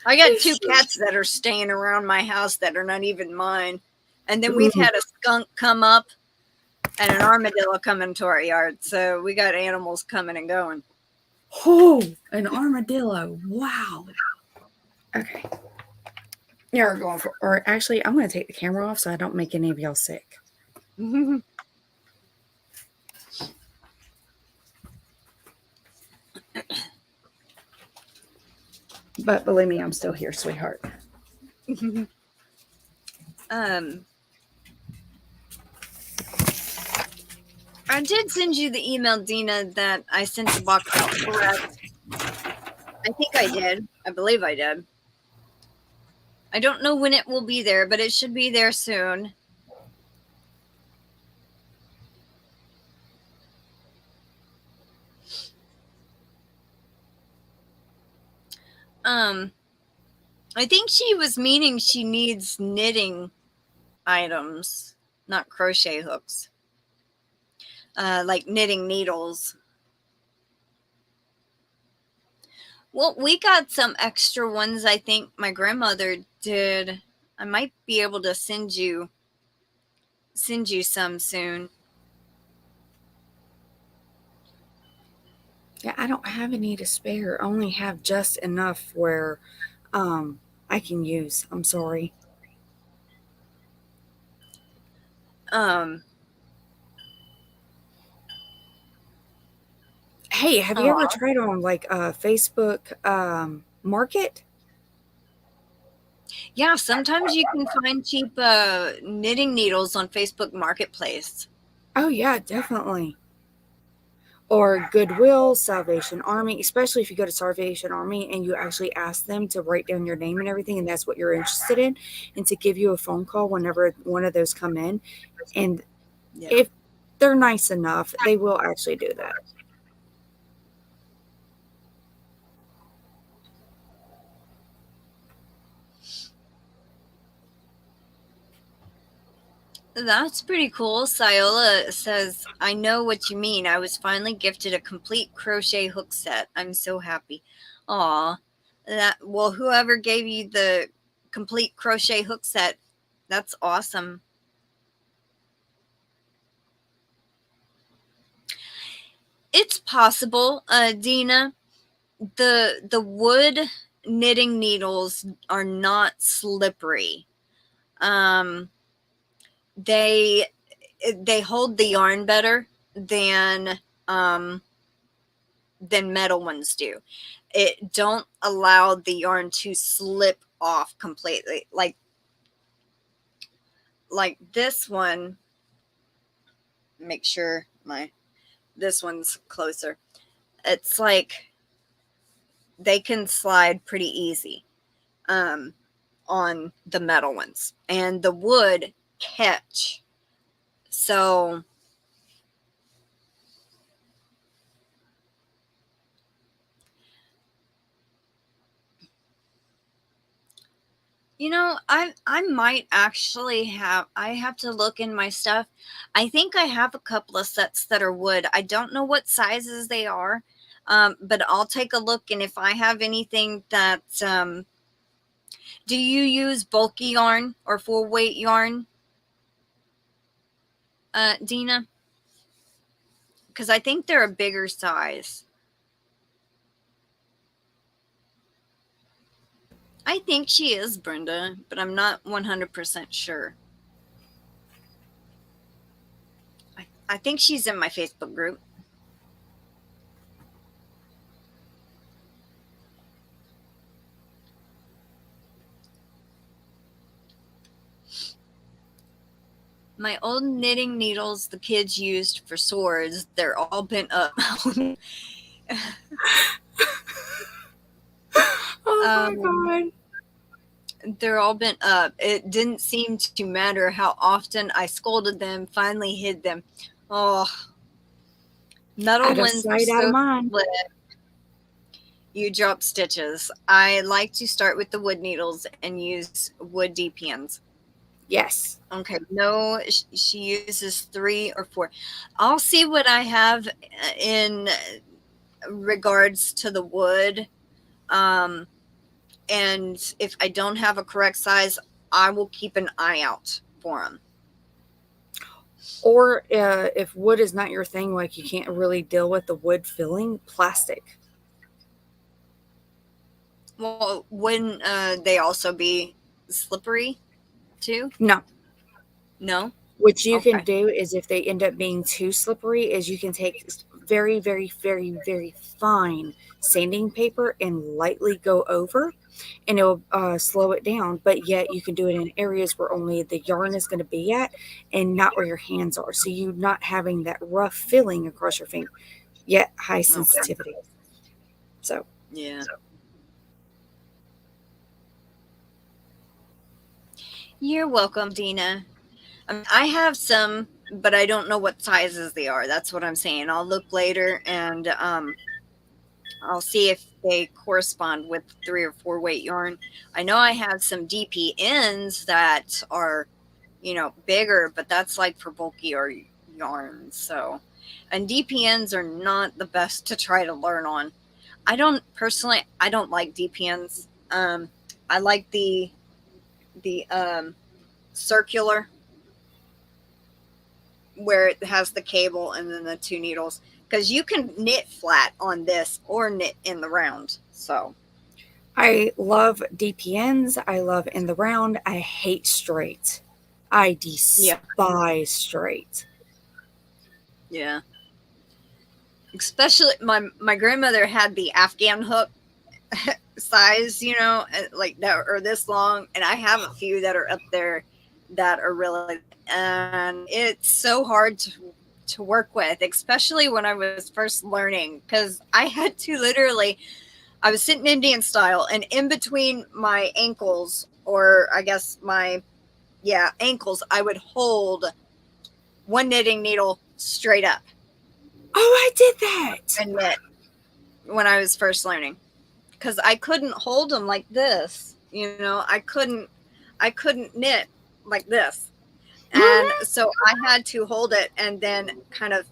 I got 2 cats that are staying around my house that are not even mine. And then we've had a skunk come up and an armadillo come into our yard. So we got animals coming and going. Oh, an armadillo. Wow. Okay. You're going for, or actually, I'm going to take the camera off so I don't make any of y'all sick. But believe me, I'm still here, sweetheart. I did send you the email, Dina, that I sent the box out correct. I think I did. I believe I did. I don't know when it will be there, but it should be there soon. I think she was meaning she needs knitting items, not crochet hooks. Like knitting needles. Well, we got some extra ones. I think my grandmother did. I might be able to send you some soon. Yeah, I don't have any to spare. I only have just enough where I can use. I'm sorry. Hey, have you ever tried on like Facebook Market? Yeah, sometimes you can find cheap knitting needles on Facebook Marketplace. Oh yeah, definitely. Or Goodwill, Salvation Army, especially if you go to Salvation Army and you actually ask them to write down your name and everything, and that's what you're interested in, and to give you a phone call whenever one of those come in. And if they're nice enough, they will actually do that. That's pretty cool. Syola says, I know what you mean. I was finally gifted a complete crochet hook set. I'm so happy. Aw. Well, whoever gave you the complete crochet hook set, that's awesome. It's possible, Dina. The wood knitting needles are not slippery. They hold the yarn better than metal ones do. It don't allow the yarn to slip off completely. Like this one, make sure this one's closer. It's like they can slide pretty easy on the metal ones, and the wood catch. So you know, I might actually I have to look in my stuff. I think I have a couple of sets that are wood. I don't know what sizes they are, but I'll take a look, and if I have anything that do you use bulky yarn or full weight yarn, Dina? Because I think they're a bigger size. I think she is, Brenda, but I'm not 100% sure. I think she's in my Facebook group. My old knitting needles the kids used for swords, they're all bent up. Oh my God. They're all bent up. It didn't seem to matter how often I scolded them, finally hid them. Oh, metal Out of ones are sight, out of so mind. split. You drop stitches. I like to start with the wood needles and use wood DPNs. Yes. Okay, no, she uses 3 or 4. I'll see what I have in regards to the wood. And if I don't have a correct size, I will keep an eye out for them. Or if wood is not your thing, like you can't really deal with the wood filling, plastic. Well, wouldn't they also be slippery too? No. No? What you can Okay. do is if they end up being too slippery is you can take very, very, very, very fine sanding paper and lightly go over and it will slow it down. But yet you can do it in areas where only the yarn is going to be at and not where your hands are. So you're not having that rough feeling across your finger, yet high sensitivity. Okay. So. Yeah. You're welcome, Dina. I have some, but I don't know what sizes they are. That's what I'm saying. I'll look later and I'll see if they correspond with 3 or 4 weight yarn. I know I have some DPNs that are, bigger, but that's like for bulkier yarns. So, and DPNs are not the best to try to learn on. I don't like DPNs. I like the circular where it has the cable and then the 2 needles, because you can knit flat on this or knit in the round. So I love DPNs. I love in the round. I hate straight. I despise straight. Yeah. Especially my grandmother had the Afghan hook size, like that or this long, and I have a few that are up there that are really, and it's so hard to work with, especially when I was first learning, because I had to literally, I was sitting Indian style, and in between my ankles, or I guess ankles, I would hold one knitting needle straight up. Oh, I did that. And knit when I was first learning, because I couldn't hold them like this. I couldn't knit like this. And so I had to hold it and then kind of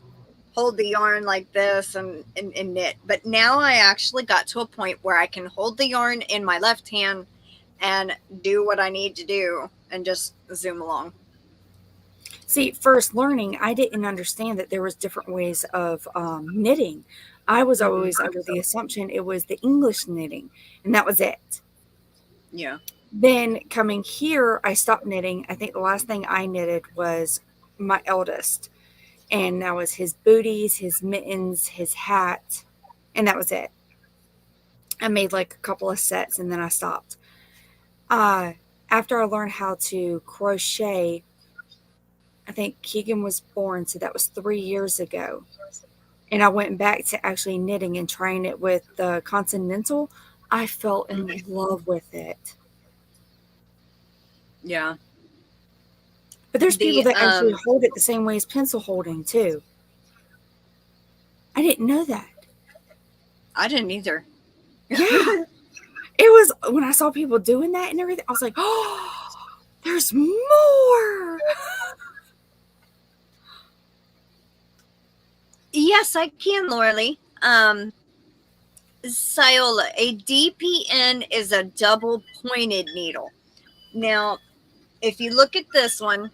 hold the yarn like this and knit. But now I actually got to a point where I can hold the yarn in my left hand and do what I need to do and just zoom along. See, first learning, I didn't understand that there was different ways of knitting. I was always under the assumption it was the English knitting, and that was it. Yeah. Then coming here, I stopped knitting. I think the last thing I knitted was my eldest, and that was his booties, his mittens, his hat, and that was it. I made like a couple of sets, and then I stopped. After I learned how to crochet, I think Keegan was born, so that was 3 years ago. And I went back to actually knitting and trying it with the Continental. I fell in love with it. Yeah. But there's people that actually hold it the same way as pencil holding, too. I didn't know that. I didn't either. Yeah. It was, when I saw people doing that and everything, I was like, oh, there's more. Yes, I can, Lorele. Syola, a DPN is a double pointed needle. Now, if you look at this one,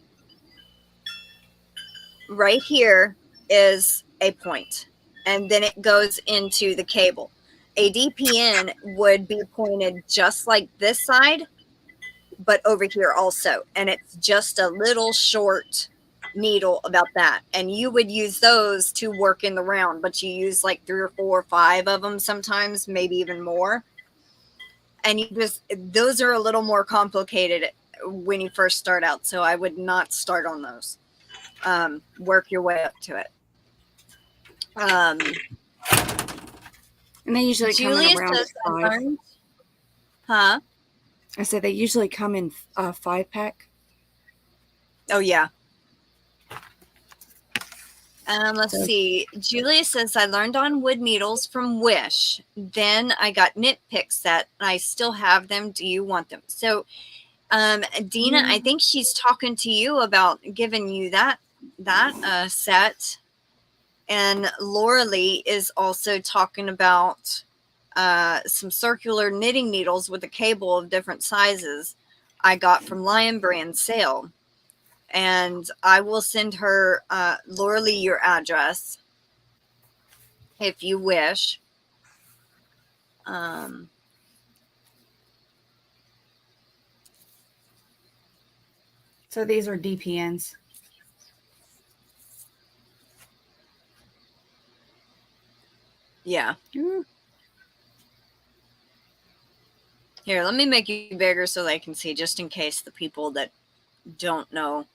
right here is a point, and then it goes into the cable. A DPN would be pointed just like this side, but over here also, and it's just a little short needle about that, and you would use those to work in the round, but you use like 3 or 4 or 5 of them sometimes, maybe even more, and those are a little more complicated when you first start out, so I would not start on those. Work your way up to it. And they usually come in around 5. Huh? I said they usually come in a 5-pack. Oh, yeah. Let's see. Julia says, I learned on wood needles from Wish. Then I got knit pick set. I still have them. Do you want them? So, Dina, I think she's talking to you about giving you that set. And Lorele is also talking about some circular knitting needles with a cable of different sizes I got from Lion Brand sale. And I will send her, Lorele, your address if you wish. So these are DPNs. Yeah. Here, let me make you bigger so they can see, just in case the people that don't know.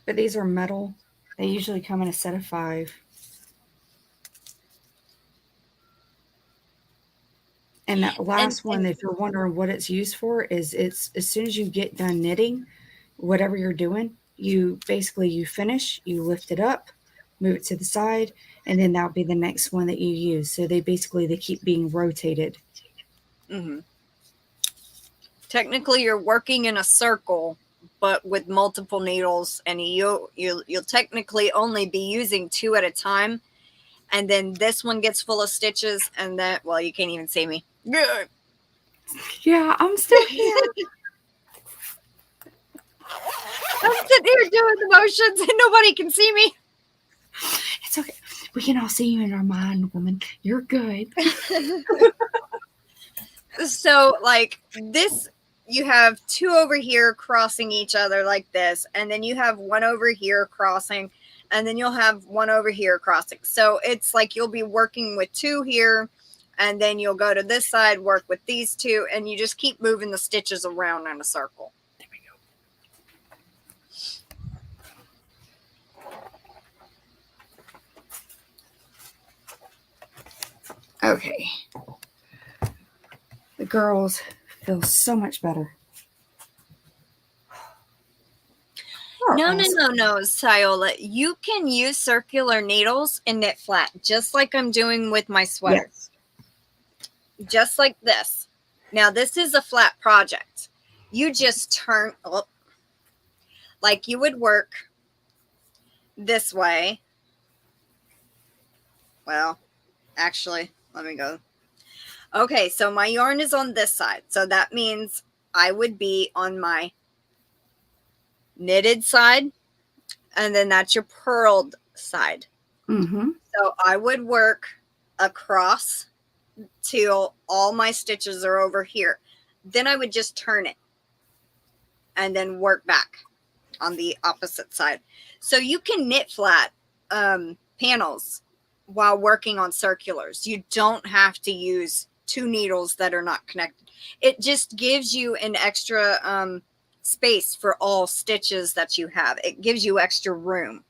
But these are metal. They usually come in a set of 5. And that last one, if you're wondering what it's used for, is it's as soon as you get done knitting, whatever you're doing, you finish, you lift it up, move it to the side, and then that'll be the next one that you use. So they keep being rotated. Mm-hmm. Technically, you're working in a circle, but with multiple needles, and you'll technically only be using 2 at a time. And then this one gets full of stitches, and then, well, you can't even see me. Yeah, I'm still here. I'm sitting here doing the motions, and nobody can see me. It's okay. We can all see you in our mind, woman. You're good. So, like this, you have 2 over here crossing each other like this, and then you have 1 over here crossing, and then you'll have 1 over here crossing. So it's like you'll be working with 2 here, and then you'll go to this side, work with these 2, and you just keep moving the stitches around in a circle. There we go. Okay. The girls feel so much better. No, Syola. You can use circular needles and knit flat, just like I'm doing with my sweater. Yes. Just like this. Now, this is a flat project. You just turn up like you would work this way. Well, actually, let me go. Okay, so my yarn is on this side. So that means I would be on my knitted side, and then that's your purled side. Mm-hmm. So I would work across till all my stitches are over here. Then I would just turn it and then work back on the opposite side. So you can knit flat panels while working on circulars. You don't have to use 2 needles that are not connected. It just gives you an extra space for all stitches that you have. It gives you extra room.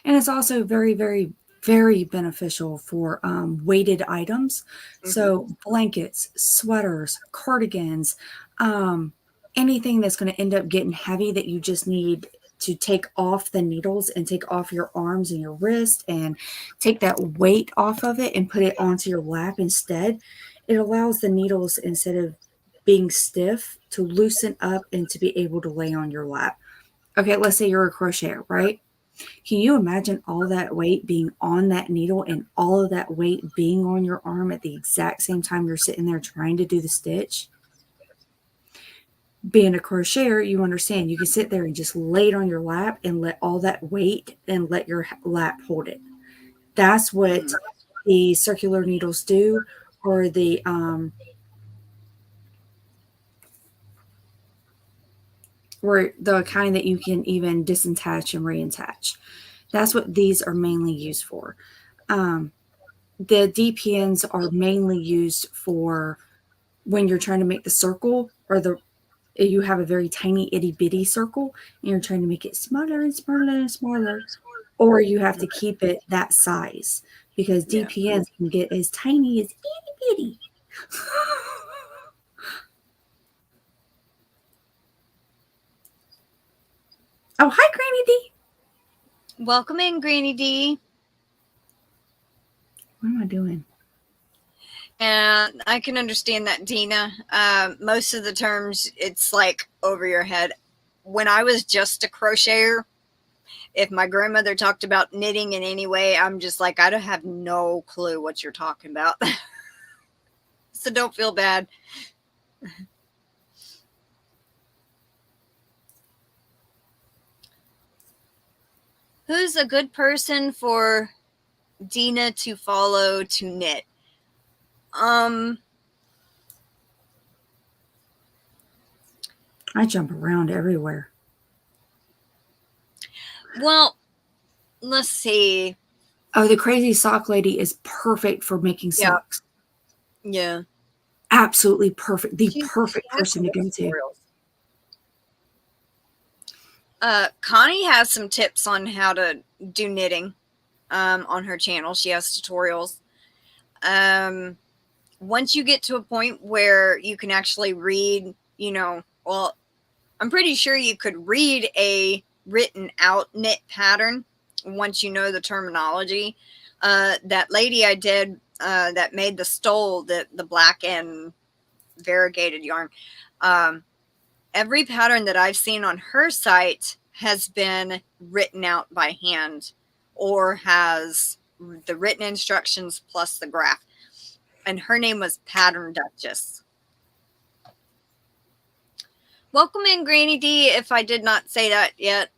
And it's also very, very, very beneficial for weighted items. Mm-hmm. So blankets, sweaters, cardigans, anything that's going to end up getting heavy that you just need to take off the needles and take off your arms and your wrist and take that weight off of it and put it onto your lap instead. It allows the needles, instead of being stiff, to loosen up and to be able to lay on your lap. Okay, let's say you're a crocheter, right? Can you imagine all that weight being on that needle and all of that weight being on your arm at the exact same time you're sitting there trying to do the stitch? Being a crocheter, you understand you can sit there and just lay it on your lap and let all that weight and let your lap hold it. That's what the circular needles do, or the or the kind that you can even disattach and reattach. That's what these are mainly used for. The DPNs are mainly used for when you're trying to make the circle, or you have a very tiny itty bitty circle and you're trying to make it smaller and smaller and smaller, or you have to keep it that size, because DPNs can get as tiny as itty bitty. Oh, hi, Granny D. Welcome in, Granny D. What am I doing? And I can understand that, Dina. Most of the terms, it's like over your head. When I was just a crocheter, if my grandmother talked about knitting in any way, I'm just like, I don't have no clue what you're talking about. So don't feel bad. Who's a good person for Dina to follow to knit? I jump around everywhere. Well, let's see. Oh, the Crazy Sock Lady is perfect for making socks. Yeah. Absolutely perfect. The perfect person to go to. Connie has some tips on how to do knitting on her channel. She has tutorials. Once you get to a point where you can actually read, well, I'm pretty sure you could read a written out knit pattern once you know the terminology. That lady I did that made the stole, the black and variegated yarn, every pattern that I've seen on her site has been written out by hand or has the written instructions plus the graph. And her name was Pattern Duchess. Welcome in, Granny D, if I did not say that yet.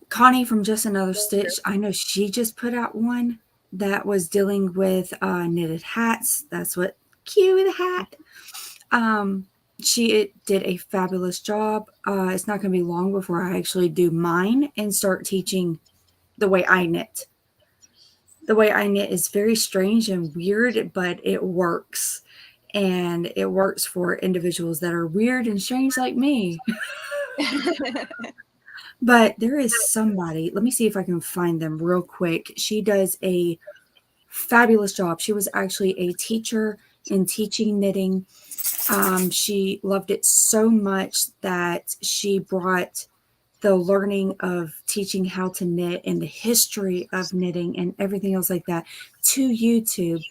Connie from Just Another Stitch, I know she just put out one that was dealing with knitted hats. That's what cute hat. She did a fabulous job. It's not going to be long before I actually do mine and start teaching the way I knit. The way I knit is very strange and weird, but it works. And it works for individuals that are weird and strange like me. But there is somebody, let me see if I can find them real quick. She does a fabulous job. She was actually a teacher in teaching knitting. She loved it so much that she brought the learning of teaching how to knit and the history of knitting and everything else like that to YouTube.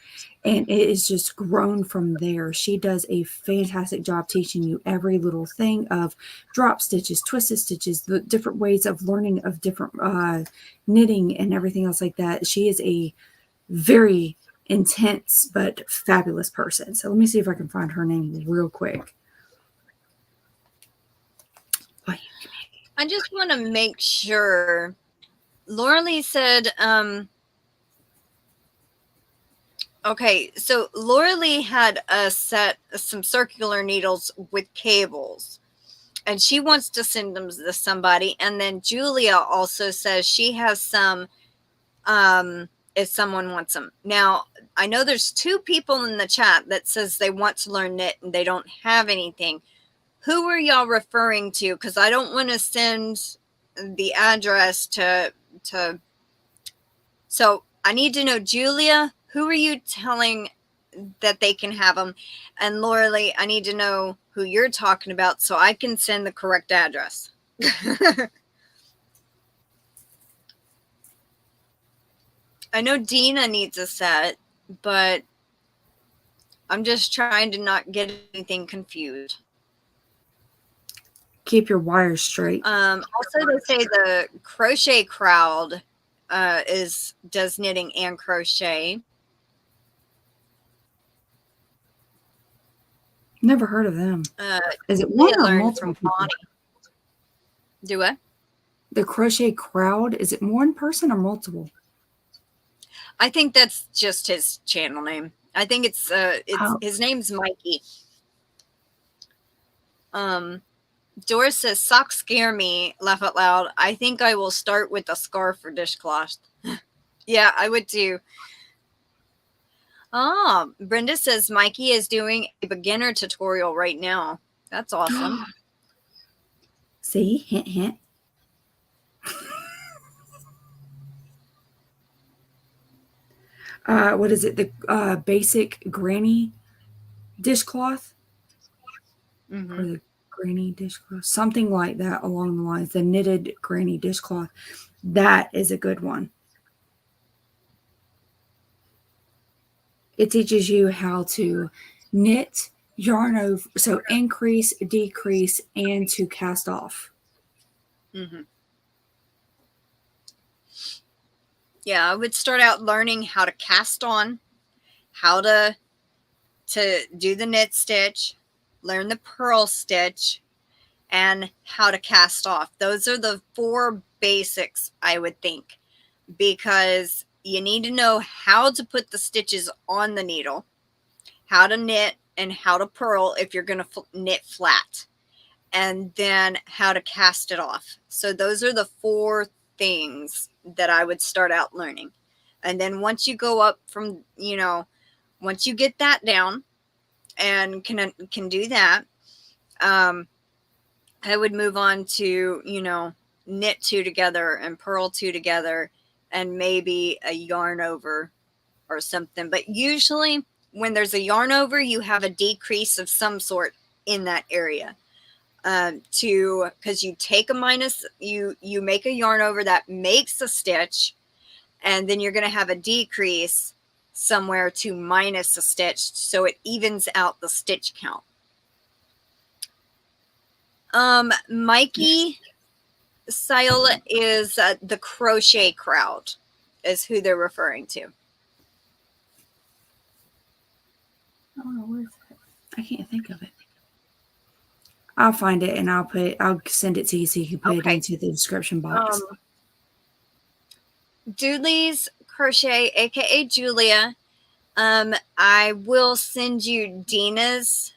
And it is just grown from there. She does a fantastic job teaching you every little thing of drop stitches, twisted stitches, the different ways of learning of different knitting and everything else like that. She is a very intense but fabulous person. So let me see if I can find her name real quick. I just want to make sure. Lorele said, okay, so Lorele had some circular needles with cables, and she wants to send them to somebody. And then Julia also says she has some, if someone wants them. Now, I know there's 2 people in the chat that says they want to learn knit and they don't have anything. Who are y'all referring to? Because I don't want to send the address to. So I need to know, Julia, who are you telling that they can have them? And Lorele, I need to know who you're talking about so I can send the correct address. I know Dina needs a set, but I'm just trying to not get anything confused. Keep your wires straight. Also, they say the crochet crowd does knitting and crochet. Never heard of them. Is it one or multiple people? Do what? The crochet crowd, is it one person or multiple? I think that's just his channel name. I think it's his name's Mikey. Doris says, socks scare me, laugh out loud. I think I will start with a scarf or dishcloth. Yeah, I would too. Oh, Brenda says Mikey is doing a beginner tutorial right now. That's awesome. See, hint, hint. what is it? The basic granny dishcloth, or the granny dishcloth, something like that along the lines. The knitted granny dishcloth. That is a good one. It teaches you how to knit, yarn over, so increase, decrease, and to cast off. Yeah, I would start out learning how to cast on, how to do the knit stitch, learn the purl stitch, and how to cast off. Those are the 4 basics, I would think, because you need to know how to put the stitches on the needle, how to knit, and how to purl if you're going to knit flat, and then how to cast it off. So those are the 4 things that I would start out learning. And then once you go up from, once you get that down and can do that, I would move on to, knit 2 together and purl 2 together and maybe a yarn over or something. But usually when there's a yarn over, you have a decrease of some sort in that area. Because you take a minus, you make a yarn over that makes a stitch, and then you're going to have a decrease somewhere to minus a stitch, so it evens out the stitch count. Mikey Siola is the crochet crowd is who they're referring to. Oh, where is it? I can't think of it. I'll find it and I'll send it to you so you can put it into the description box. Dooley's Crochet, aka Julia. I will send you Dina's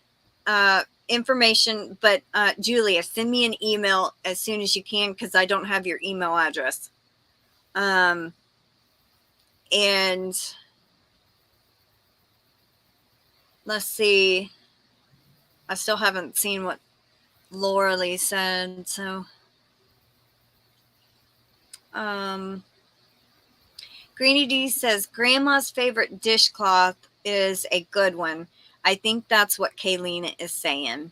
information, but Julia, send me an email as soon as you can because I don't have your email address. And let's see. I still haven't seen what Lorele said, so Greeny D says grandma's favorite dishcloth is a good one. I think that's what Kayleena is saying.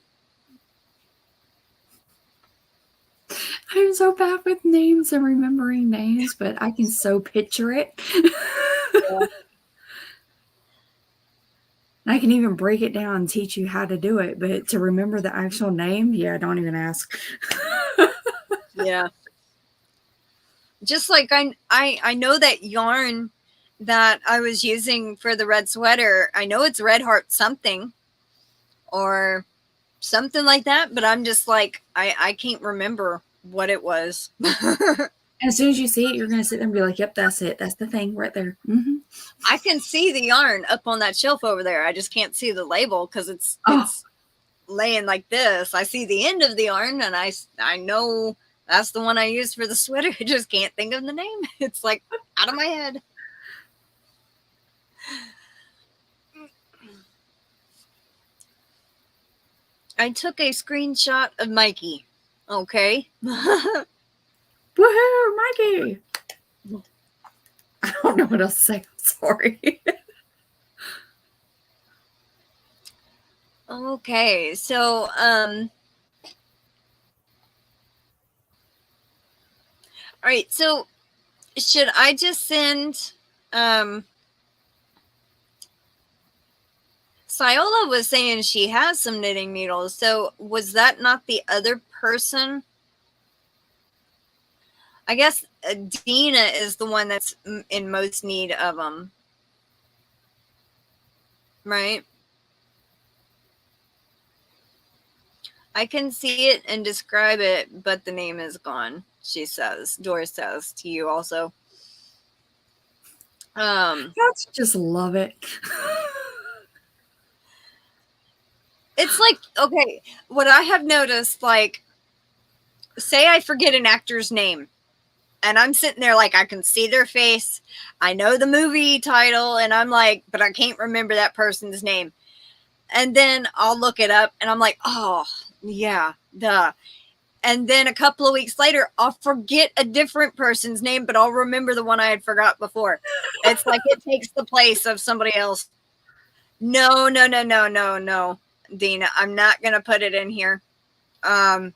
I'm so bad with names and remembering names, but I can so picture it. Yeah. I can even break it down and teach you how to do it, but to remember the actual name, yeah, don't even ask. Yeah. Just like I know that yarn that I was using for the red sweater, I know it's Red Heart something or something like that, but I'm just like, I can't remember what it was. As soon as you see it, you're going to sit there and be like, yep, that's it. That's the thing right there. Mm-hmm. I can see the yarn up on that shelf over there. I just can't see the label because it's laying like this. I see the end of the yarn and I know that's the one I used for the sweater. I just can't think of the name. It's like out of my head. I took a screenshot of Mikey. Okay. Woohoo, Mikey! I don't know what else to say. I'm sorry. Okay, so all right, so should I just send Siola was saying she has some knitting needles, so was that not the other person? I guess Dina is the one that's in most need of them, right? I can see it and describe it, but the name is gone, she says. Doris says to you also. I just love it. It's like, okay, what I have noticed, like, say I forget an actor's name. And I'm sitting there like I can see their face. I know the movie title. And I'm like, but I can't remember that person's name. And then I'll look it up and I'm like, oh, yeah, duh. And then a couple of weeks later, I'll forget a different person's name, but I'll remember the one I had forgot before. It's like it takes the place of somebody else. No, Dina, I'm not going to put it in here. I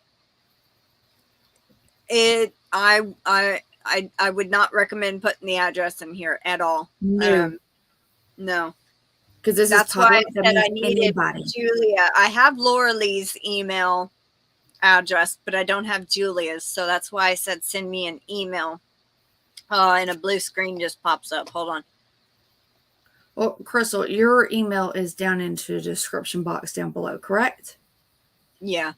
would not recommend putting the address in here at all. No. No. Because this That's is public. why I said I needed Julia. I have Lorele's email address, but I don't have Julia's. So that's why I said send me an email. And a blue screen just pops up. Hold on. Well, Crystal, your email is down into the description box down below, correct? Yeah.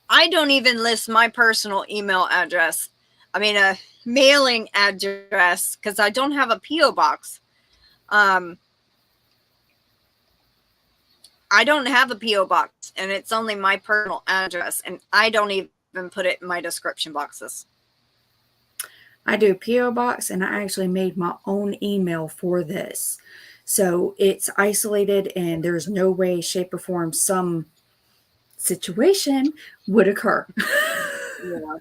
I don't even list my personal email address. I mean, a mailing address, because I don't have a P.O. box. I don't have a P.O. box, and it's only my personal address, and I don't even put it in my description boxes. I do a P.O. box, and I actually made my own email for this. So it's isolated, and there's no way, shape, or form some situation would occur. Yeah.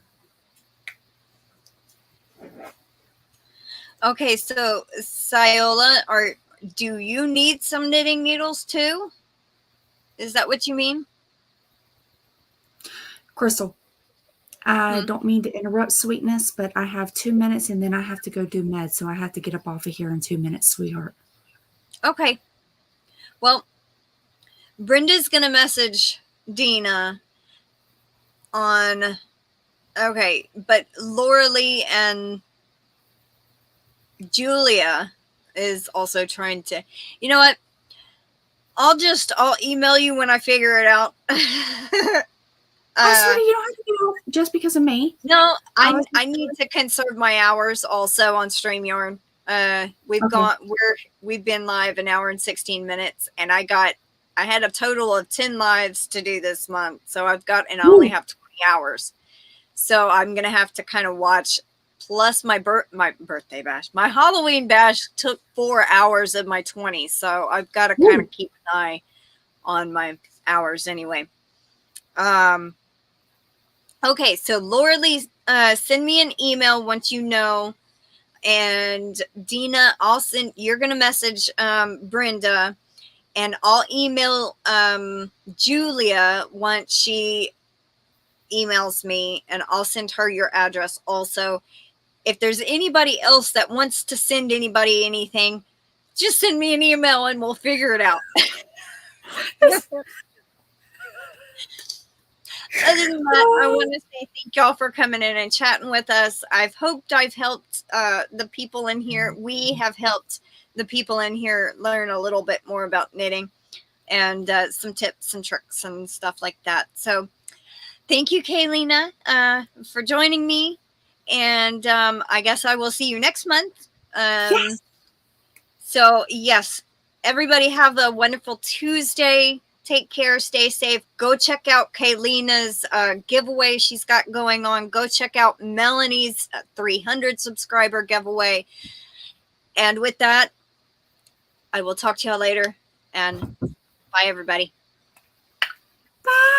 Okay, so Sayola, do you need some knitting needles too? Is that what you mean? Crystal, I don't mean to interrupt, sweetness, but I have 2 minutes and then I have to go do meds. So I have to get up off of here in 2 minutes, sweetheart. Okay. Well, Brenda's going to message Dina on, okay, but Lorele and Julia is also trying to, you know what? I'll email you when I figure it out. Sweetie, you don't have to do it just because of me. No, I need to conserve my hours also on StreamYard. We've been live an hour and 16 minutes, and I had a total of 10 lives to do this month. So I only have 20 hours. So I'm gonna have to kind of watch. Plus my birthday bash, my Halloween bash took 4 hours of my 20, so I've got to kind of keep an eye on my hours anyway. Okay, so Lorele, send me an email once you know, and Dina, you're gonna message Brenda, and I'll email Julia once she emails me, and I'll send her your address also. If there's anybody else that wants to send anybody anything, just send me an email and we'll figure it out. Other than that, I want to say thank y'all for coming in and chatting with us. I've hoped I've helped the people in here. We have helped the people in here learn a little bit more about knitting and some tips and tricks and stuff like that. So thank you, Kayleena, for joining me. And I guess I will see you next month. Yes. So, yes, everybody have a wonderful Tuesday. Take care. Stay safe. Go check out Kayleena's giveaway she's got going on. Go check out Melanie's 300 subscriber giveaway. And with that, I will talk to y'all later. And bye, everybody. Bye.